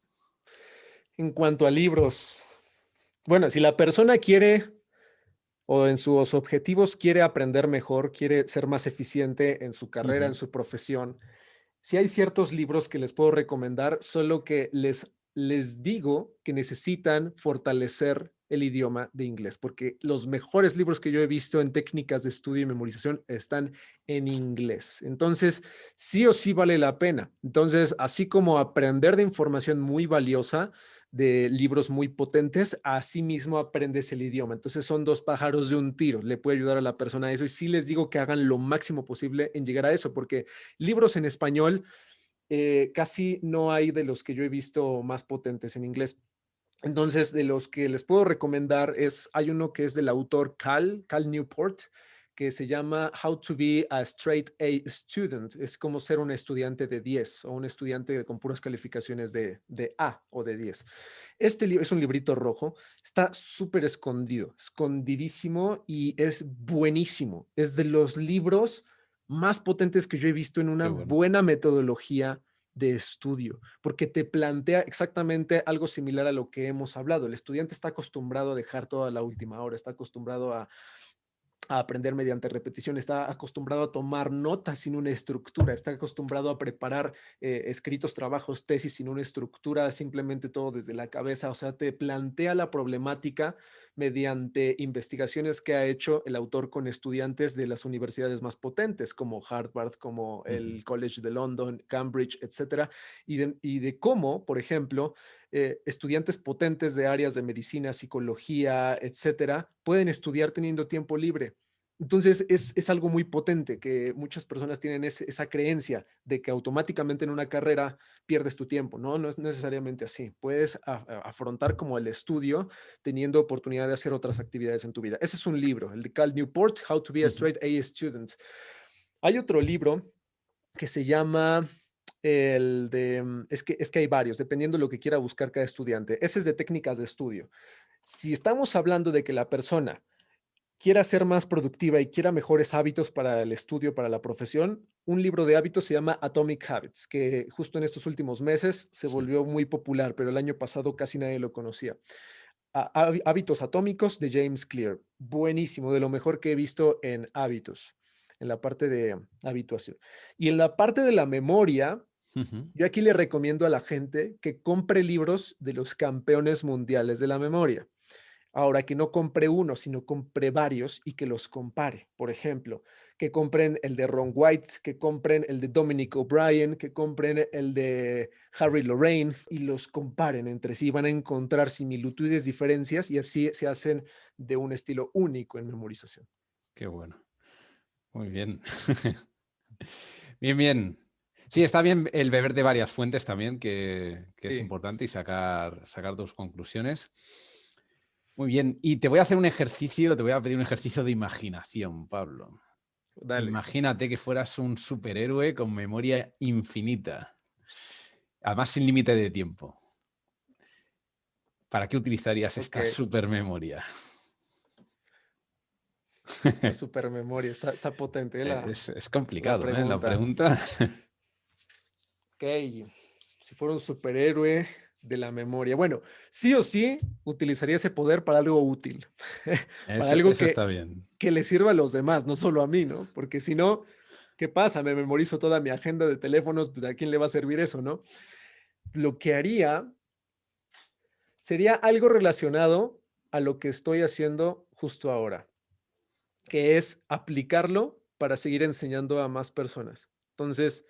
En cuanto a libros, bueno, si la persona quiere o en sus objetivos quiere aprender mejor, quiere ser más eficiente en su carrera, en Ujú. su profesión, sí hay ciertos libros que les puedo recomendar, solo que les digo que necesitan fortalecer el idioma de inglés, porque los mejores libros que yo he visto en técnicas de estudio y memorización están en inglés. Entonces, sí o sí vale la pena. Entonces, así como aprender de información muy valiosa, de libros muy potentes, así mismo aprendes el idioma. Entonces, son dos pájaros de un tiro. Le puede ayudar a la persona a eso y sí les digo que hagan lo máximo posible en llegar a eso, porque libros en español casi no hay de los que yo he visto más potentes en inglés. Entonces, de los que les puedo recomendar hay uno que es del autor Cal Newport, que se llama How to be a Straight A Student. Es como ser un estudiante de 10 o un estudiante con puras calificaciones de A o de 10. Este libro es un librito rojo, está súper escondido, escondidísimo y es buenísimo. Es de los libros más potentes que yo he visto en una Qué bueno. buena metodología de estudio, porque te plantea exactamente algo similar a lo que hemos hablado. El estudiante está acostumbrado a dejar toda la última hora, está acostumbrado a aprender mediante repetición, está acostumbrado a tomar notas sin una estructura, está acostumbrado a preparar escritos, trabajos, tesis sin una estructura, simplemente todo desde la cabeza, o sea, te plantea la problemática mediante investigaciones que ha hecho el autor con estudiantes de las universidades más potentes, como Harvard, como Ujú. el College de London, Cambridge, etcétera, y de cómo, por ejemplo, estudiantes potentes de áreas de medicina, psicología, etcétera, pueden estudiar teniendo tiempo libre. Entonces es algo muy potente que muchas personas tienen esa creencia de que automáticamente en una carrera pierdes tu tiempo. No, no es necesariamente así. Puedes afrontar como el estudio teniendo oportunidad de hacer otras actividades en tu vida. Ese es un libro, el de Cal Newport, How to be a Ujú. Straight A Student. Hay otro libro que se llama es que hay varios, dependiendo de lo que quiera buscar cada estudiante. Ese es de técnicas de estudio. Si estamos hablando de que la persona quiera ser más productiva y quiera mejores hábitos para el estudio, para la profesión, un libro de hábitos se llama Atomic Habits, que justo en estos últimos meses se Sí. volvió muy popular, pero el año pasado casi nadie lo conocía. Hábitos atómicos de James Clear. Buenísimo, de lo mejor que he visto en hábitos, en la parte de habituación. Y en la parte de la memoria, Ujú. yo aquí le recomiendo a la gente que compre libros de los campeones mundiales de la memoria. Ahora, que no compre uno, sino compre varios y que los compare. Por ejemplo, que compren el de Ron White, que compren el de Dominic O'Brien, que compren el de Harry Lorraine y los comparen entre sí. Van a encontrar similitudes, diferencias y así se hacen de un estilo único en memorización. Qué bueno. Muy bien. Bien, bien. Sí, está bien el beber de varias fuentes también, que es Sí, importante, y sacar tus conclusiones. Muy bien. Y te voy a hacer un ejercicio, te voy a pedir un ejercicio de imaginación, Pablo. dale. Imagínate que fueras un superhéroe con memoria infinita, además sin límite de tiempo. ¿Para qué utilizarías Ok, esta supermemoria? la supermemoria, está potente Es la complicado, ¿eh? La pregunta. pregunta. Ok, si fuera un superhéroe de la memoria. Bueno, sí o sí utilizaría ese poder para algo útil, para algo Eso que, está bien. que le sirva a los demás, no solo a mí, ¿no? Porque si no, ¿qué pasa? Me memorizo toda mi agenda de teléfonos, pues ¿a quién le va a servir eso, no? Lo que haría sería algo relacionado a lo que estoy haciendo justo ahora, que es aplicarlo para seguir enseñando a más personas. Entonces,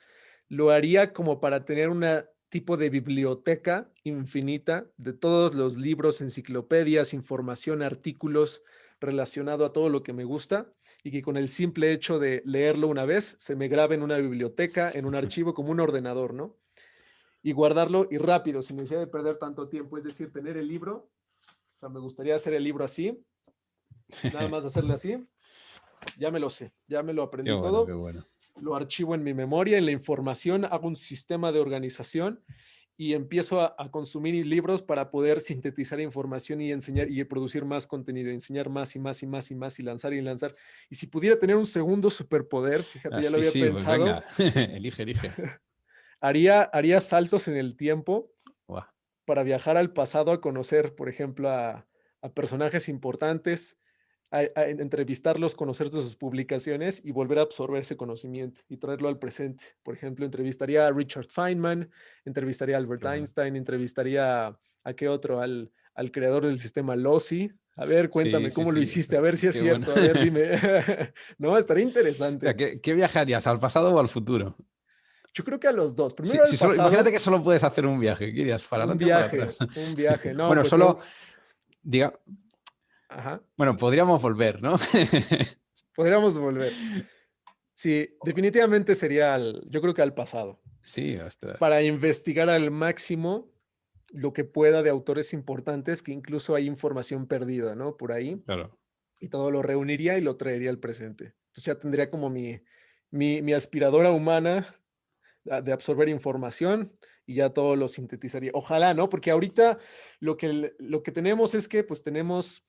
lo haría como para tener una tipo de biblioteca infinita de todos los libros, enciclopedias, información, artículos relacionado a todo lo que me gusta y que con el simple hecho de leerlo una vez se me grabe en una biblioteca, en un archivo como un ordenador, ¿no? Y guardarlo y rápido, sin necesidad de perder tanto tiempo, es decir, tener el libro, o sea, me gustaría hacer el libro así, nada más hacerle así, ya me lo sé, ya me lo Qué aprendí bueno, qué todo, bueno. lo archivo en mi memoria, en la información, hago un sistema de organización y empiezo a consumir libros para poder sintetizar información y enseñar y producir más contenido, enseñar más y más y más y más y lanzar y lanzar. Y si pudiera tener un segundo superpoder, fíjate, ya lo Así había sí, pues venga, pensado, elige, elige. haría saltos en el tiempo Buah, para viajar al pasado a conocer, por ejemplo, a personajes importantes, a entrevistarlos, conocer sus publicaciones y volver a absorber ese conocimiento y traerlo al presente. Por ejemplo, entrevistaría a Richard Feynman, entrevistaría a qué Albert bueno. Einstein, entrevistaría a qué otro, al creador del sistema LOSI. A ver, Sí, cuéntame sí, cómo lo sí, hiciste, a ver si es qué bueno. cierto, a ver, dime. No, estaría O sea, interesante. ¿qué viajarías, al pasado o al futuro? Yo creo que a los dos. Primero al Imagínate pasado, que solo puedes hacer un viaje, ¿qué irías? ¿Para adelante o para atrás? un viaje. No, Bueno, pues solo, diga, ajá, bueno, podríamos volver, ¿no? podríamos volver. Sí, definitivamente sería yo creo que al pasado, Sí, ostras, para investigar al máximo lo que pueda de autores importantes, que incluso hay información perdida, ¿no? Por ahí, claro. y todo lo reuniría y lo traería al presente. Entonces ya tendría como mi aspiradora humana de absorber información y ya todo lo sintetizaría. Ojalá, ¿no? Porque ahorita lo que tenemos es que pues tenemos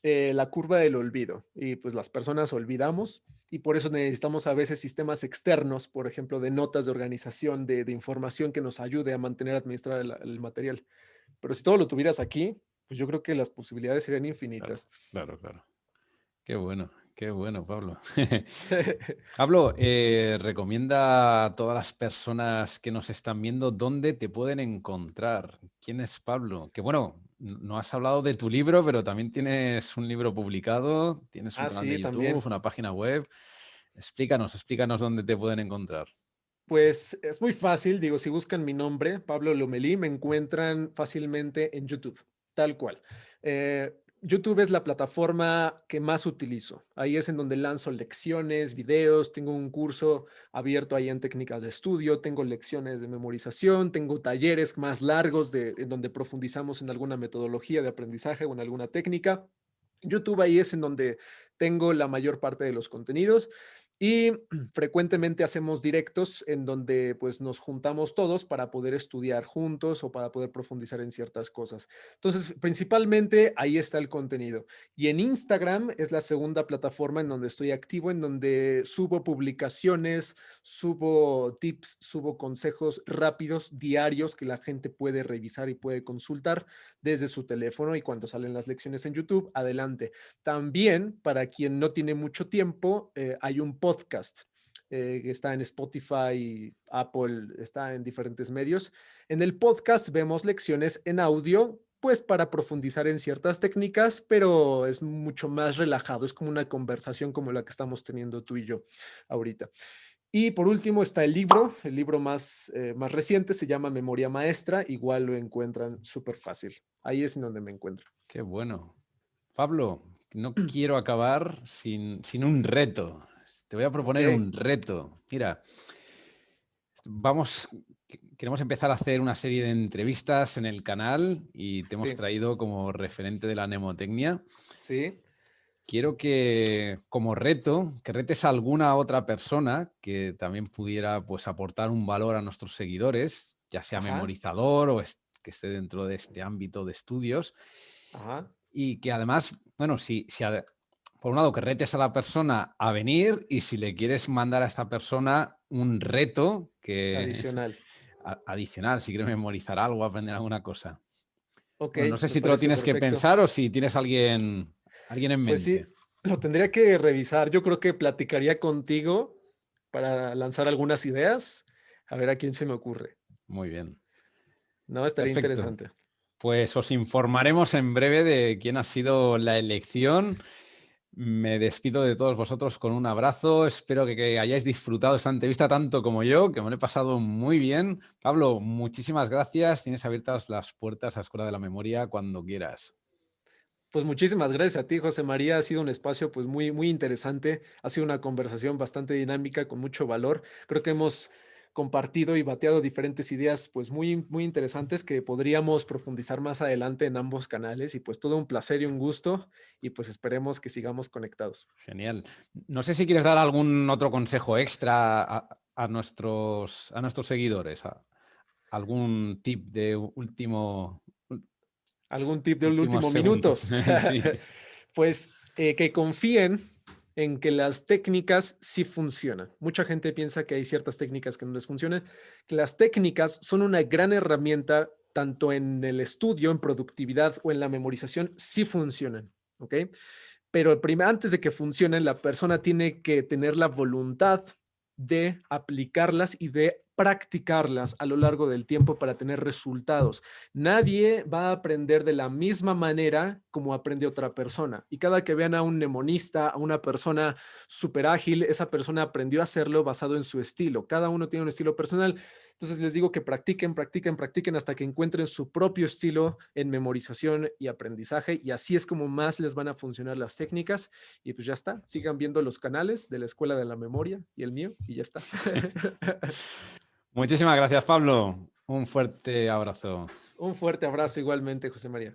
la curva del olvido y pues las personas olvidamos y por eso necesitamos a veces sistemas externos, por ejemplo, de notas de organización, de información que nos ayude a mantener administrado el material. Pero si todo lo tuvieras aquí, pues yo creo que las posibilidades serían Claro, infinitas. claro, claro. Qué bueno, Pablo. Pablo, recomienda a todas las personas que nos están viendo dónde te pueden encontrar. ¿Quién es Pablo? Que bueno, no has hablado de tu libro, pero también tienes un libro publicado, tienes un Ah, canal de sí, YouTube, también. una página web. Explícanos dónde te pueden encontrar. Pues es muy fácil, digo, si buscan mi nombre, Pablo Lomelí, me encuentran fácilmente en YouTube, tal cual. YouTube es la plataforma que más utilizo. Ahí es en donde lanzo lecciones, videos, tengo un curso abierto ahí en técnicas de estudio, tengo lecciones de memorización, tengo talleres más largos en donde profundizamos en alguna metodología de aprendizaje o en alguna técnica. YouTube ahí es en donde tengo la mayor parte de los contenidos. Y frecuentemente hacemos directos en donde pues nos juntamos todos para poder estudiar juntos o para poder profundizar en ciertas cosas. Entonces, principalmente ahí está el contenido. Y en Instagram es la segunda plataforma en donde estoy activo, en donde subo publicaciones, subo tips, subo consejos rápidos, diarios que la gente puede revisar y puede consultar desde su teléfono y cuando salen las lecciones en YouTube, adelante. También, para quien no tiene mucho tiempo, hay un podcast que está en Spotify, Apple, está en diferentes medios. En el podcast vemos lecciones en audio, pues para profundizar en ciertas técnicas, pero es mucho más relajado, es como una conversación como la que estamos teniendo tú y yo ahorita. Y por último está el libro más reciente se llama Memoria Maestra, igual lo encuentran súper fácil. Ahí es en donde me encuentro. Qué bueno. Pablo, no quiero acabar sin un reto. Te voy a Ok, proponer un reto. Mira, vamos, queremos empezar a hacer una serie de entrevistas en el canal y te hemos sí, traído como referente de la mnemotecnia. sí, Quiero que, como reto, que retes a alguna otra persona que también pudiera pues, aportar un valor a nuestros seguidores, ya sea ajá, memorizador o que esté dentro de este ámbito de estudios. ajá, Y que además, bueno, por un lado, que retes a la persona a venir y si le quieres mandar a esta persona un reto que adicional. adicional, si quieres memorizar algo, aprender alguna cosa. Ok, Bueno, no sé me si te lo parece tienes que perfecto. pensar o si tienes alguien en Pues mente. sí, lo tendría que revisar. Yo creo que platicaría contigo para lanzar algunas ideas, a ver a quién se me ocurre. Muy bien. No, estaría Perfecto. interesante. Pues os informaremos en breve de quién ha sido la elección. Me despido de todos vosotros con un abrazo. Espero que hayáis disfrutado esta entrevista tanto como yo, que me lo he pasado muy bien. Pablo, muchísimas gracias. Tienes abiertas las puertas a Escuela de la Memoria cuando quieras. Pues muchísimas gracias a ti, José María. Ha sido un espacio pues muy, muy interesante. Ha sido una conversación bastante dinámica, con mucho valor. Creo que hemos compartido y bateado diferentes ideas pues muy, muy interesantes que podríamos profundizar más adelante en ambos canales. Y pues todo un placer y un gusto. Y pues esperemos que sigamos conectados. Genial. No sé si quieres dar algún otro consejo extra a nuestros seguidores. ¿Algún tip de último, ¿Algún tip del últimos último minuto? segundos? Sí. Pues que confíen en que las técnicas sí funcionan. Mucha gente piensa que hay ciertas técnicas que no les funcionan, que las técnicas son una gran herramienta tanto en el estudio, en productividad o en la memorización, sí funcionan, ¿ok? Pero antes de que funcionen, la persona tiene que tener la voluntad de aplicarlas y de practicarlas a lo largo del tiempo para tener resultados. Nadie va a aprender de la misma manera como aprende otra persona. Y cada que vean a un mnemonista, a una persona súper ágil, esa persona aprendió a hacerlo basado en su estilo. Cada uno tiene un estilo personal. Entonces les digo que practiquen, practiquen, practiquen hasta que encuentren su propio estilo en memorización y aprendizaje. Y así es como más les van a funcionar las técnicas. Y pues ya está. Sigan viendo los canales de la Escuela de la Memoria y el mío y ya está. Muchísimas gracias, Pablo. Un fuerte abrazo. Un fuerte abrazo igualmente, José María.